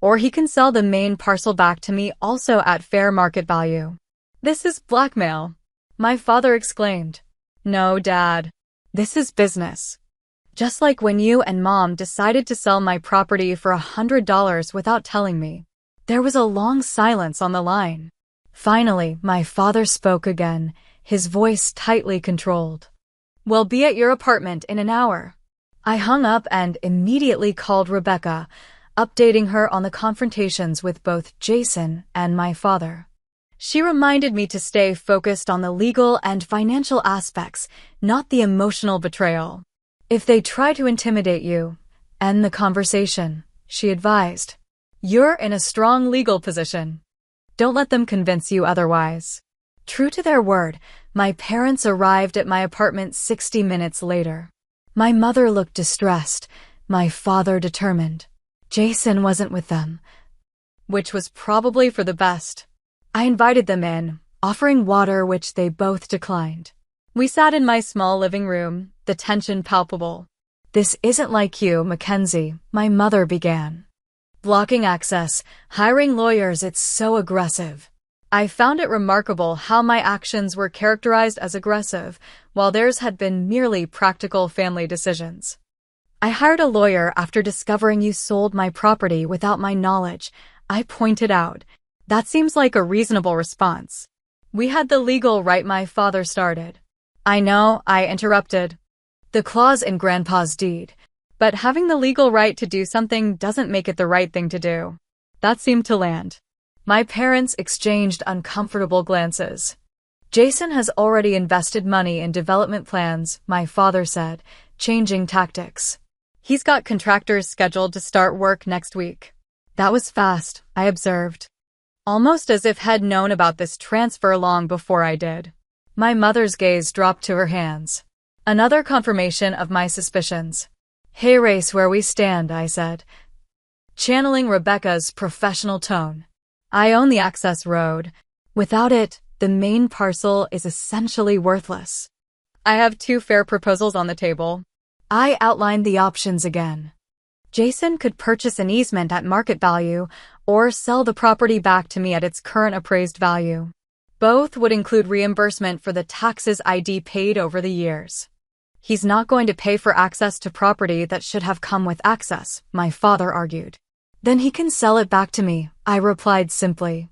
or he can sell the main parcel back to me also at fair market value. This is blackmail, my father exclaimed. No, Dad. This is business. Just like when you and Mom decided to sell my property for $100 without telling me. There was a long silence on the line. Finally, my father spoke again, his voice tightly controlled. We'll be at your apartment in an hour. I hung up and immediately called Rebecca, updating her on the confrontations with both Jason and my father. She reminded me to stay focused on the legal and financial aspects, not the emotional betrayal. If they try to intimidate you, end the conversation, she advised. You're in a strong legal position. Don't let them convince you otherwise. True to their word, my parents arrived at my apartment 60 minutes later. My mother looked distressed, my father determined. Jason wasn't with them, which was probably for the best. I invited them in, offering water which they both declined. We sat in my small living room, the tension palpable. This isn't like you, Mackenzie, my mother began. Blocking access, hiring lawyers, it's so aggressive. I found it remarkable how my actions were characterized as aggressive, while theirs had been merely practical family decisions. I hired a lawyer after discovering you sold my property without my knowledge, I pointed out. That seems like a reasonable response. We had the legal right, my father started. I know, I interrupted. The clause in Grandpa's deed. But having the legal right to do something doesn't make it the right thing to do. That seemed to land. My parents exchanged uncomfortable glances. Jason has already invested money in development plans, my father said, changing tactics. He's got contractors scheduled to start work next week. That was fast, I observed. Almost as if had known about this transfer long before I did. My mother's gaze dropped to her hands. Another confirmation of my suspicions. Hey, race where we stand, I said, channeling Rebecca's professional tone. I own the access road. Without it, the main parcel is essentially worthless. I have 2 fair proposals on the table. I outlined the options again. Jason could purchase an easement at market value or sell the property back to me at its current appraised value. Both would include reimbursement for the taxes ID paid over the years. He's not going to pay for access to property that should have come with access, my father argued. Then he can sell it back to me, I replied simply.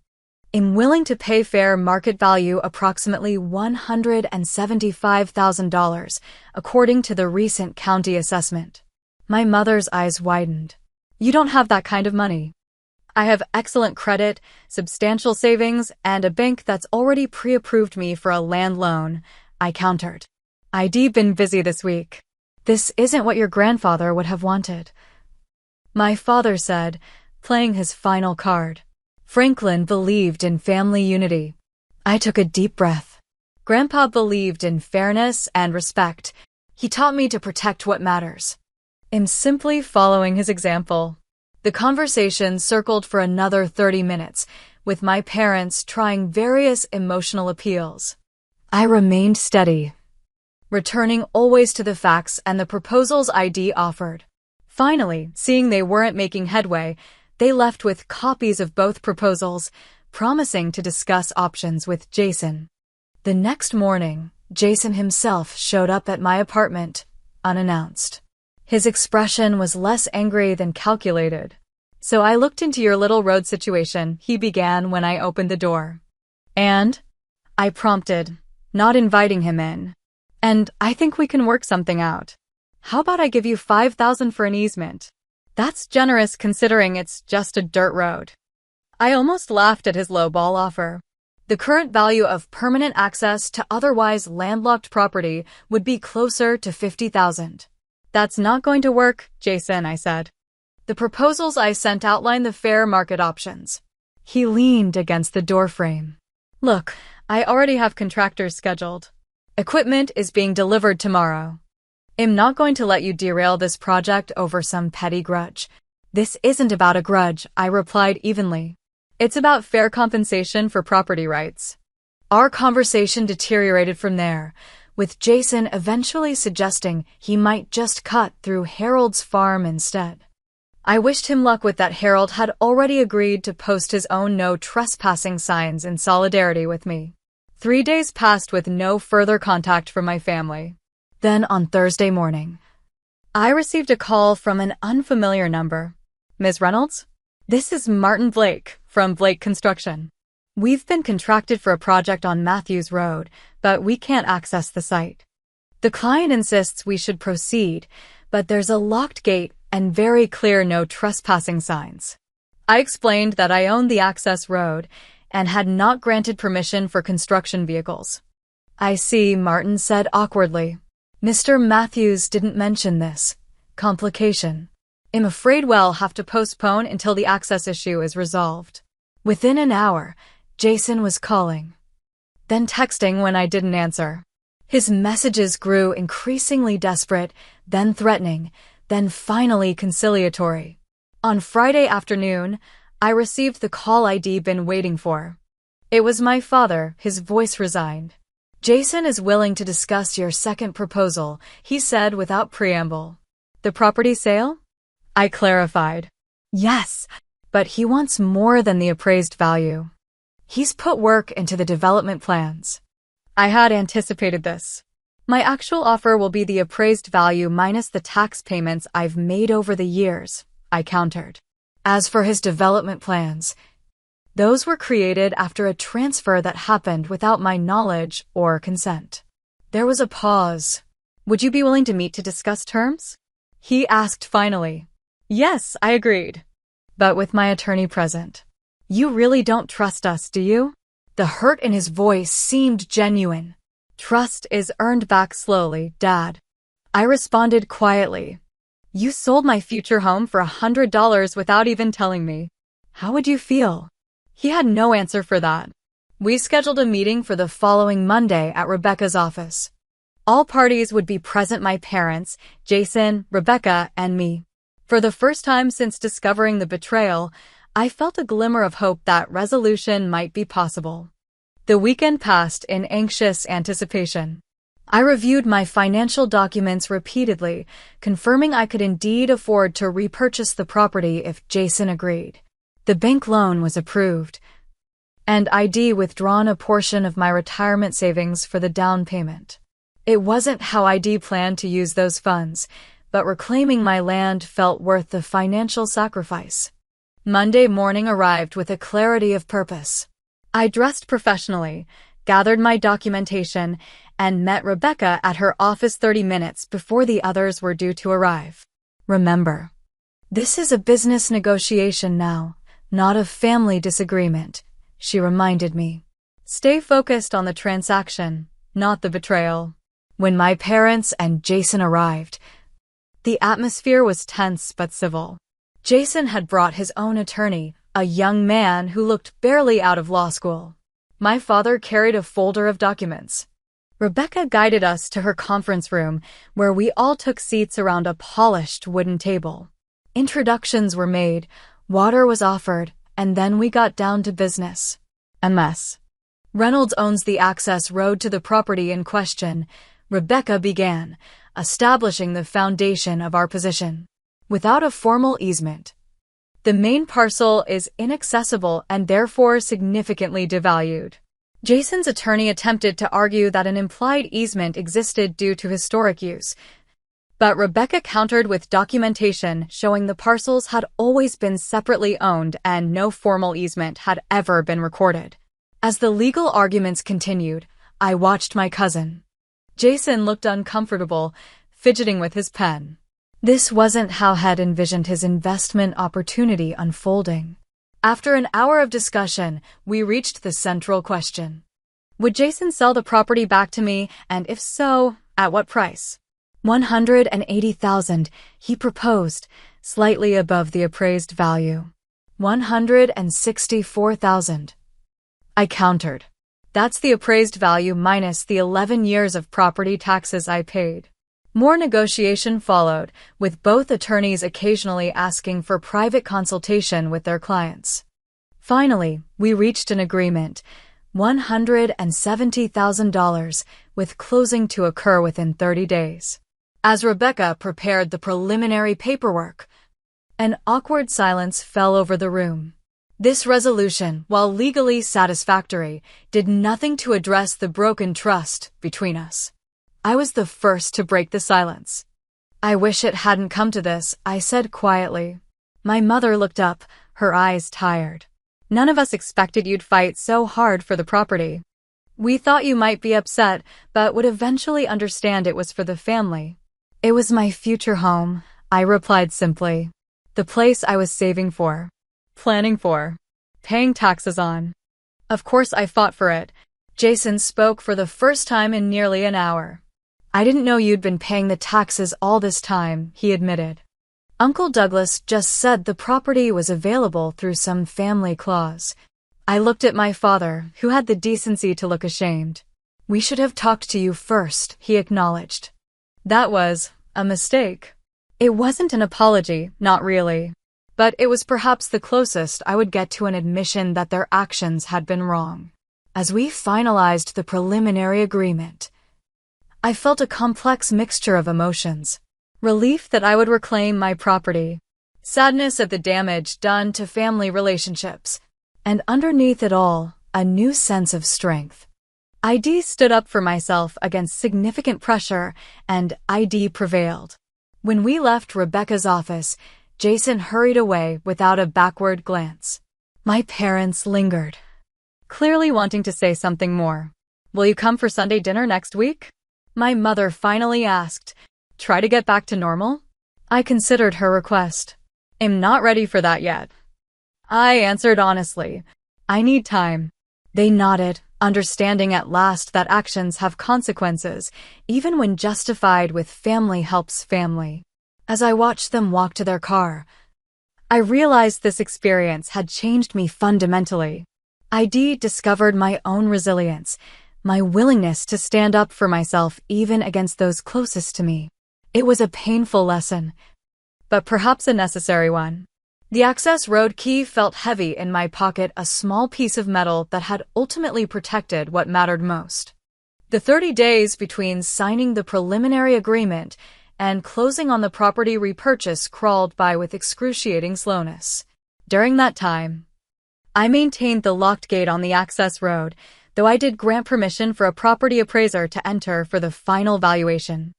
I'm willing to pay fair market value approximately $175,000, according to the recent county assessment. My mother's eyes widened. You don't have that kind of money. I have excellent credit, substantial savings, and a bank that's already pre-approved me for a land loan, I countered. I'd been busy this week. This isn't what your grandfather would have wanted. My father said, playing his final card. Franklin believed in family unity. I took a deep breath. Grandpa believed in fairness and respect. He taught me to protect what matters. I'm simply following his example. The conversation circled for another 30 minutes, with my parents trying various emotional appeals. I remained steady, returning always to the facts and the proposals ID offered. Finally, seeing they weren't making headway, they left with copies of both proposals, promising to discuss options with Jason. The next morning, Jason himself showed up at my apartment, unannounced. His expression was less angry than calculated. "So I looked into your little road situation," he began when I opened the door. "And?" I prompted, not inviting him in. "And I think we can work something out. How about I give you $5,000 for an easement? That's generous considering it's just a dirt road." I almost laughed at his lowball offer. The current value of permanent access to otherwise landlocked property would be closer to $50,000. "That's not going to work, Jason," I said. The proposals I sent outline the fair market options. He leaned against the doorframe. "Look, I already have contractors scheduled. Equipment is being delivered tomorrow. I'm not going to let you derail this project over some petty grudge." "This isn't about a grudge," I replied evenly. "It's about fair compensation for property rights." Our conversation deteriorated from there, with Jason eventually suggesting he might just cut through Harold's farm instead. I wished him luck with that. Harold had already agreed to post his own no trespassing signs in solidarity with me. 3 days passed with no further contact from my family. Then on Thursday morning, I received a call from an unfamiliar number. "Ms. Reynolds? This is Martin Blake from Blake Construction. We've been contracted for a project on Matthews Road, but we can't access the site. The client insists we should proceed, but there's a locked gate and very clear no trespassing signs." I explained that I owned the access road and had not granted permission for construction vehicles. "I see," Martin said awkwardly. "Mr. Matthews didn't mention this complication. I'm afraid we'll have to postpone until the access issue is resolved." Within an hour, Jason was calling, then texting when I didn't answer. His messages grew increasingly desperate, then threatening, then finally conciliatory. On Friday afternoon, I received the call I'd been waiting for. It was my father, his voice resigned. "Jason is willing to discuss your second proposal," he said without preamble. "The property sale?" I clarified. "Yes, but he wants more than the appraised value. He's put work into the development plans." I had anticipated this. "My actual offer will be the appraised value minus the tax payments I've made over the years," I countered. As for his development plans, those were created after a transfer that happened without my knowledge or consent. There was a pause. "Would you be willing to meet to discuss terms?" he asked finally. "Yes," I agreed, but with my attorney present. "You really don't trust us, do you?" The hurt in his voice seemed genuine. "Trust is earned back slowly, Dad," I responded quietly. "You sold my future home for $100 without even telling me. How would you feel?" He had no answer for that. We scheduled a meeting for the following Monday at Rebecca's office. All parties would be present: my parents, Jason, Rebecca, and me. For the first time since discovering the betrayal, I felt a glimmer of hope that resolution might be possible. The weekend passed in anxious anticipation. I reviewed my financial documents repeatedly, confirming I could indeed afford to repurchase the property if Jason agreed. The bank loan was approved, and I'd withdrawn a portion of my retirement savings for the down payment. It wasn't how I'd planned to use those funds, but reclaiming my land felt worth the financial sacrifice. Monday morning arrived with a clarity of purpose. I dressed professionally, gathered my documentation, and met Rebecca at her office 30 minutes before the others were due to arrive. "Remember, this is a business negotiation now, not a family disagreement," she reminded me. "Stay focused on the transaction, not the betrayal." When my parents and Jason arrived, the atmosphere was tense but civil. Jason had brought his own attorney, a young man who looked barely out of law school. My father carried a folder of documents. Rebecca guided us to her conference room, where we all took seats around a polished wooden table. Introductions were made, water was offered, and then we got down to business. "MS. Reynolds owns the access road to the property in question," Rebecca began, establishing the foundation of our position. "Without a formal easement, the main parcel is inaccessible and therefore significantly devalued." Jason's attorney attempted to argue that an implied easement existed due to historic use, But Rebecca countered with documentation showing the parcels had always been separately owned and no formal easement had ever been recorded. As the legal arguments continued, I watched my cousin. Jason looked uncomfortable, fidgeting with his pen. This wasn't how he had envisioned his investment opportunity unfolding. After an hour of discussion, we reached the central question. Would Jason sell the property back to me, and if so, at what price? $180,000, he proposed, slightly above the appraised value. $164,000. I countered. That's the appraised value minus the 11 years of property taxes I paid. More negotiation followed, with both attorneys occasionally asking for private consultation with their clients. Finally, we reached an agreement, $170,000, with closing to occur within 30 days. As Rebecca prepared the preliminary paperwork, an awkward silence fell over the room. This resolution, while legally satisfactory, did nothing to address the broken trust between us. I was the first to break the silence. I wish it hadn't come to this, I said quietly. My mother looked up, her eyes tired. None of us expected you'd fight so hard for the property. We thought you might be upset, but would eventually understand it was for the family. It was my future home, I replied simply. The place I was saving for, planning for, paying taxes on. Of course I fought for it. Jason spoke for the first time in nearly an hour. I didn't know you'd been paying the taxes all this time, he admitted. Uncle Douglas just said the property was available through some family clause. I looked at my father, who had the decency to look ashamed. We should have talked to you first, he acknowledged. That was a mistake. It wasn't an apology, not really. But it was perhaps the closest I would get to an admission that their actions had been wrong. As we finalized the preliminary agreement, I felt a complex mixture of emotions. Relief that I would reclaim my property, sadness at the damage done to family relationships, and underneath it all, a new sense of strength. ID stood up for myself against significant pressure, and ID prevailed. When we left Rebecca's office, Jason hurried away without a backward glance. My parents lingered, clearly wanting to say something more. Will you come for Sunday dinner next week? My mother finally asked. Try to get back to normal? I considered her request. I'm not ready for that yet. I answered honestly. I need time. They nodded, understanding at last that actions have consequences, even when justified with family helps family. As I watched them walk to their car, I realized this experience had changed me fundamentally. ID discovered my own resilience, my willingness to stand up for myself even against those closest to me. It was a painful lesson, but perhaps a necessary one. The access road key felt heavy in my pocket, a small piece of metal that had ultimately protected what mattered most. The 30 days between signing the preliminary agreement and closing on the property repurchase crawled by with excruciating slowness. During that time, I maintained the locked gate on the access road, though I did grant permission for a property appraiser to enter for the final valuation.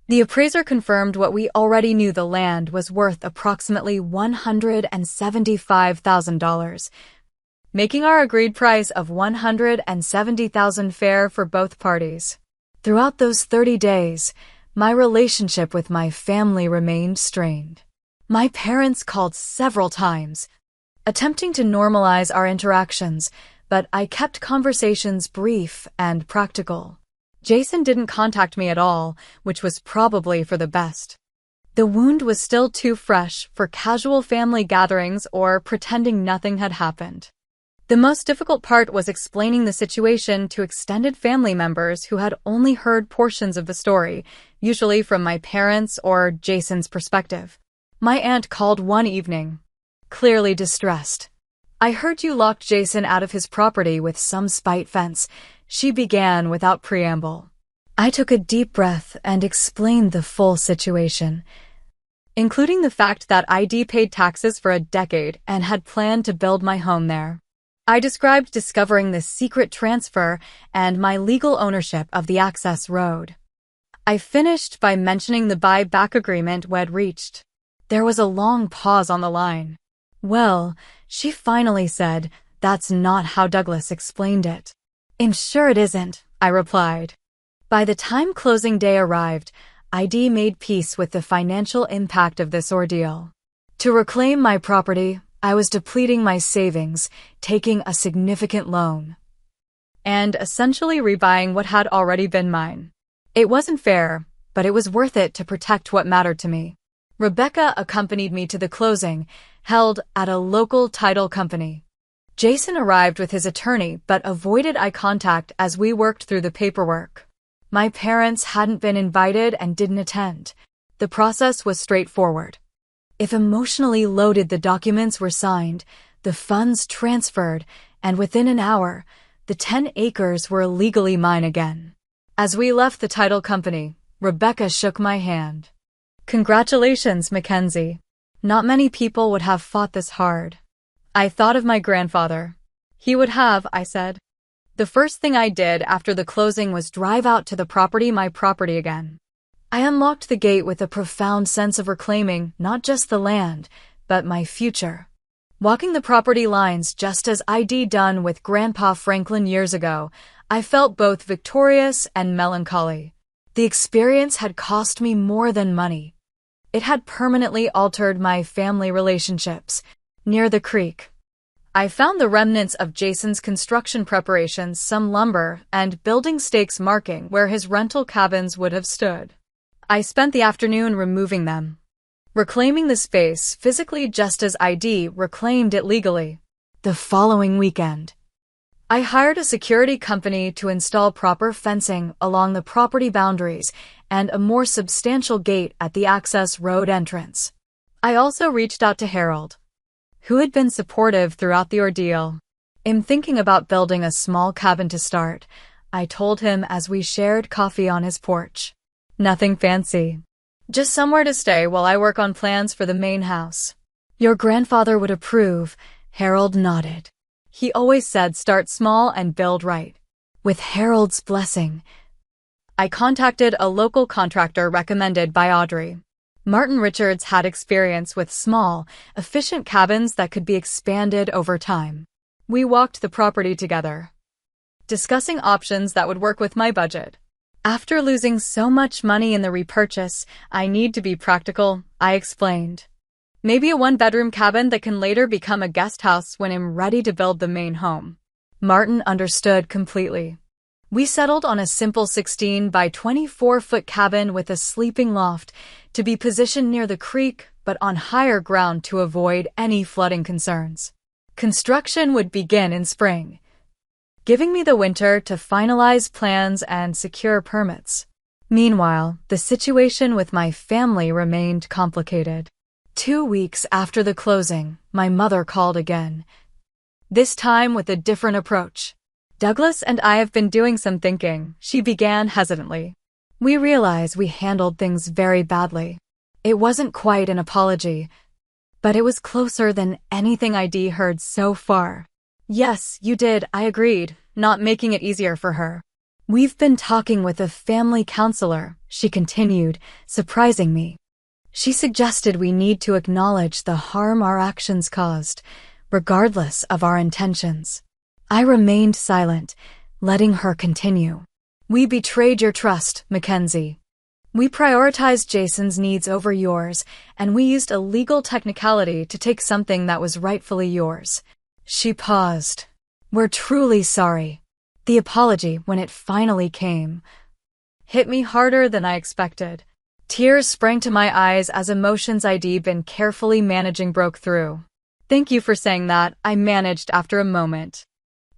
The appraiser confirmed what we already knew: the land was worth approximately $175,000, making our agreed price of $170,000 fair for both parties. Throughout those 30 days, my relationship with my family remained strained. My parents called several times, attempting to normalize our interactions, but I kept conversations brief and practical. Jason didn't contact me at all, which was probably for the best. The wound was still too fresh for casual family gatherings or pretending nothing had happened. The most difficult part was explaining the situation to extended family members who had only heard portions of the story, usually from my parents' or Jason's perspective. My aunt called one evening, clearly distressed. I heard you locked Jason out of his property with some spite fence, she began without preamble. I took a deep breath and explained the full situation, including the fact that ID paid taxes for a decade and had planned to build my home there. I described discovering the secret transfer and my legal ownership of the access road. I finished by mentioning the buyback agreement we had reached. There was a long pause on the line. Well, she finally said, that's not how Douglas explained it. I'm sure it isn't, I replied. By the time closing day arrived, I'd made peace with the financial impact of this ordeal. To reclaim my property, I was depleting my savings, taking a significant loan, and essentially rebuying what had already been mine. It wasn't fair, but it was worth it to protect what mattered to me. Rebecca accompanied me to the closing, held at a local title company. Jason arrived with his attorney but avoided eye contact as we worked through the paperwork. My parents hadn't been invited and didn't attend. The process was straightforward. If emotionally loaded, the documents were signed, the funds transferred, and within an hour, the 10 acres were legally mine again. As we left the title company, Rebecca shook my hand. Congratulations, Mackenzie. Not many people would have fought this hard. I thought of my grandfather. He would have, I said. The first thing I did after the closing was drive out to my property again. I unlocked the gate with a profound sense of reclaiming not just the land, but my future. Walking the property lines just as I'd done with Grandpa Franklin years ago, I felt both victorious and melancholy. The experience had cost me more than money. It had permanently altered my family relationships. Near the creek, I found the remnants of Jason's construction preparations, some lumber, and building stakes marking where his rental cabins would have stood. I spent the afternoon removing them, reclaiming the space physically just as I'd reclaimed it legally. The following weekend, I hired a security company to install proper fencing along the property boundaries and a more substantial gate at the access road entrance. I also reached out to Harold, who had been supportive throughout the ordeal. I'm thinking about building a small cabin to start, I told him as we shared coffee on his porch. Nothing fancy. Just somewhere to stay while I work on plans for the main house. Your grandfather would approve, Harold nodded. He always said start small and build right. With Harold's blessing, I contacted a local contractor recommended by Audrey. Martin Richards had experience with small, efficient cabins that could be expanded over time. We walked the property together, discussing options that would work with my budget. After losing so much money in the repurchase, I need to be practical, I explained. Maybe a one-bedroom cabin that can later become a guest house when I'm ready to build the main home. Martin understood completely. We settled on a simple 16 by 24-foot cabin with a sleeping loft to be positioned near the creek but on higher ground to avoid any flooding concerns. Construction would begin in spring, giving me the winter to finalize plans and secure permits. Meanwhile, the situation with my family remained complicated. 2 weeks after the closing, my mother called again, this time with a different approach. Douglas and I have been doing some thinking, she began hesitantly. We realize we handled things very badly. It wasn't quite an apology, but it was closer than anything I'd heard so far. Yes, you did, I agreed, not making it easier for her. We've been talking with a family counselor, she continued, surprising me. She suggested we need to acknowledge the harm our actions caused, regardless of our intentions. I remained silent, letting her continue. We betrayed your trust, Mackenzie. We prioritized Jason's needs over yours, and we used a legal technicality to take something that was rightfully yours. She paused. We're truly sorry. The apology, when it finally came, hit me harder than I expected. Tears sprang to my eyes as emotions I'd been carefully managing broke through. Thank you for saying that, I managed after a moment.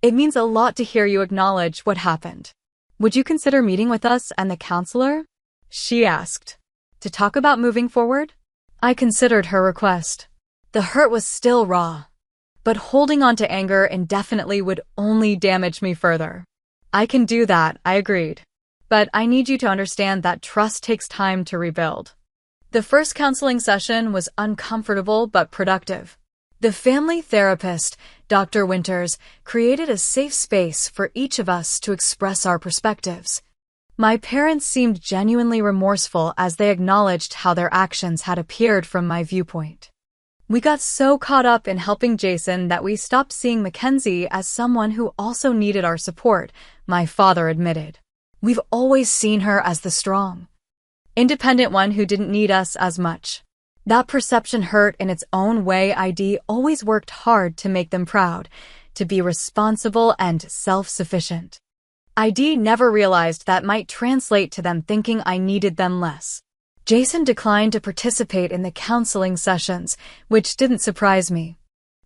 It means a lot to hear you acknowledge what happened. Would you consider meeting with us and the counselor? She asked. To talk about moving forward? I considered her request. The hurt was still raw, but holding on to anger indefinitely would only damage me further. I can do that, I agreed. But I need you to understand that trust takes time to rebuild. The first counseling session was uncomfortable but productive. The family therapist, Dr. Winters, created a safe space for each of us to express our perspectives. My parents seemed genuinely remorseful as they acknowledged how their actions had appeared from my viewpoint. We got so caught up in helping Jason that we stopped seeing Mackenzie as someone who also needed our support, my father admitted. We've always seen her as the strong, independent one who didn't need us as much. That perception hurt in its own way. ID always worked hard to make them proud, to be responsible and self-sufficient. ID never realized that might translate to them thinking I needed them less. Jason declined to participate in the counseling sessions, which didn't surprise me.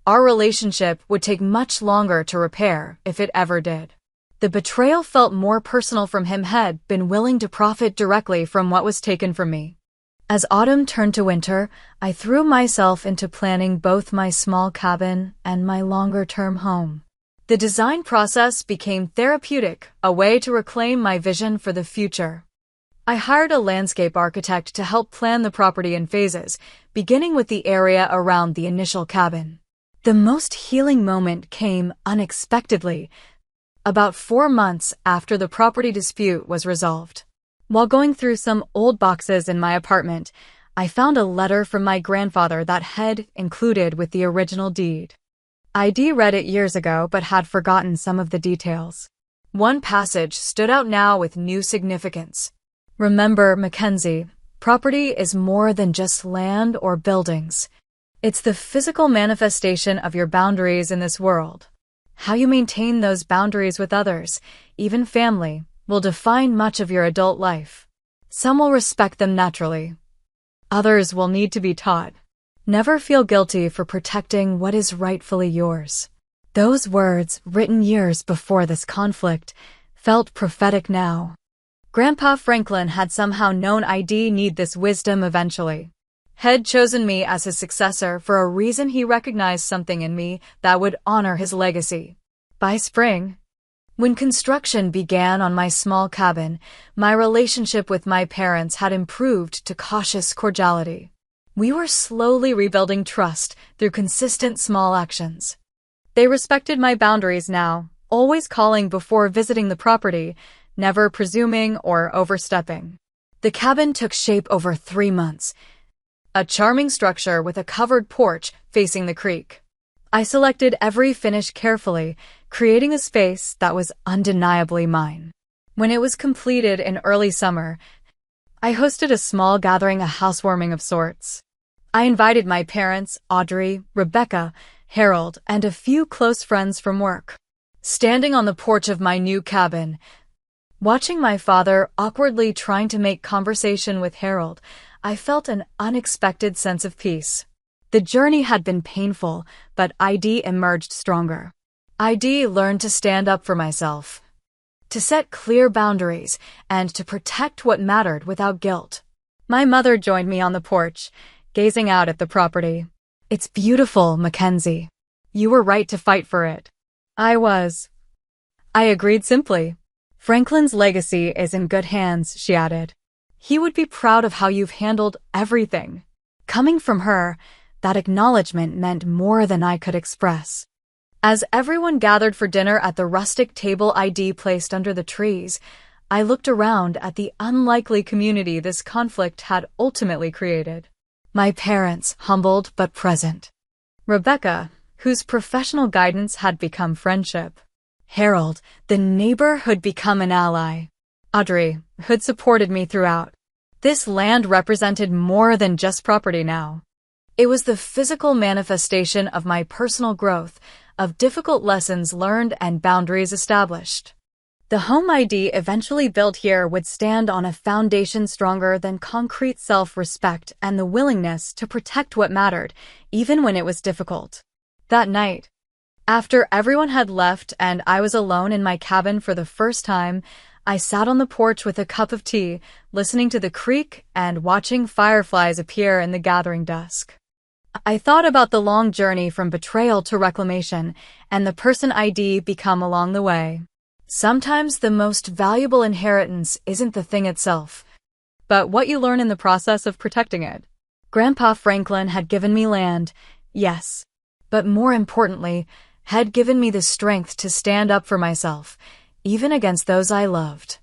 Our relationship would take much longer to repair, if it ever did. The betrayal felt more personal from him. Had been willing to profit directly from what was taken from me. As autumn turned to winter, I threw myself into planning both my small cabin and my longer-term home. The design process became therapeutic, a way to reclaim my vision for the future. I hired a landscape architect to help plan the property in phases, beginning with the area around the initial cabin. The most healing moment came unexpectedly, about 4 months after the property dispute was resolved. While going through some old boxes in my apartment, I found a letter from my grandfather that had included with the original deed. ID read it years ago but had forgotten some of the details. One passage stood out now with new significance. Remember, Mackenzie, property is more than just land or buildings. It's the physical manifestation of your boundaries in this world. How you maintain those boundaries with others, even family, will define much of your adult life. Some will respect them naturally. Others will need to be taught. Never feel guilty for protecting what is rightfully yours. Those words, written years before this conflict, felt prophetic now. Grandpa Franklin had somehow known I'd need this wisdom eventually. Had chosen me as his successor for a reason. He recognized something in me that would honor his legacy. By spring, when construction began on my small cabin, my relationship with my parents had improved to cautious cordiality. We were slowly rebuilding trust through consistent small actions. They respected my boundaries now, always calling before visiting the property, never presuming or overstepping. The cabin took shape over 3 months. A charming structure with a covered porch facing the creek. I selected every finish carefully, creating a space that was undeniably mine. When it was completed in early summer, I hosted a small gathering, a housewarming of sorts. I invited my parents, Audrey, Rebecca, Harold, and a few close friends from work. Standing on the porch of my new cabin, watching my father awkwardly trying to make conversation with Harold, I felt an unexpected sense of peace. The journey had been painful, but ID emerged stronger. ID learned to stand up for myself, to set clear boundaries, and to protect what mattered without guilt. My mother joined me on the porch, gazing out at the property. It's beautiful, Mackenzie. You were right to fight for it. I was. I agreed simply. Franklin's legacy is in good hands, she added. He would be proud of how you've handled everything. Coming from her, that acknowledgement meant more than I could express. As everyone gathered for dinner at the rustic table ID placed under the trees, I looked around at the unlikely community this conflict had ultimately created. My parents, humbled but present. Rebecca, whose professional guidance had become friendship. Harold, the neighbor who'd become an ally. Audrey, who'd supported me throughout. This land represented more than just property now. It was the physical manifestation of my personal growth, of difficult lessons learned and boundaries established. The home ID eventually built here would stand on a foundation stronger than concrete self-respect and the willingness to protect what mattered, even when it was difficult. That night, after everyone had left and I was alone in my cabin for the first time, I sat on the porch with a cup of tea, listening to the creek and watching fireflies appear in the gathering dusk. I thought about the long journey from betrayal to reclamation and the person ID become along the way. Sometimes the most valuable inheritance isn't the thing itself, but what you learn in the process of protecting it. Grandpa Franklin had given me land, yes, but more importantly, had given me the strength to stand up for myself, even against those I loved.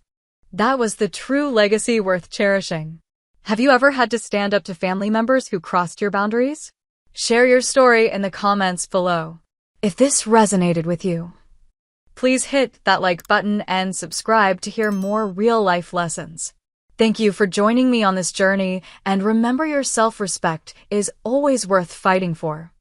That was the true legacy worth cherishing. Have you ever had to stand up to family members who crossed your boundaries? Share your story in the comments below. If this resonated with you, please hit that like button and subscribe to hear more real-life lessons. Thank you for joining me on this journey, and remember, your self-respect is always worth fighting for.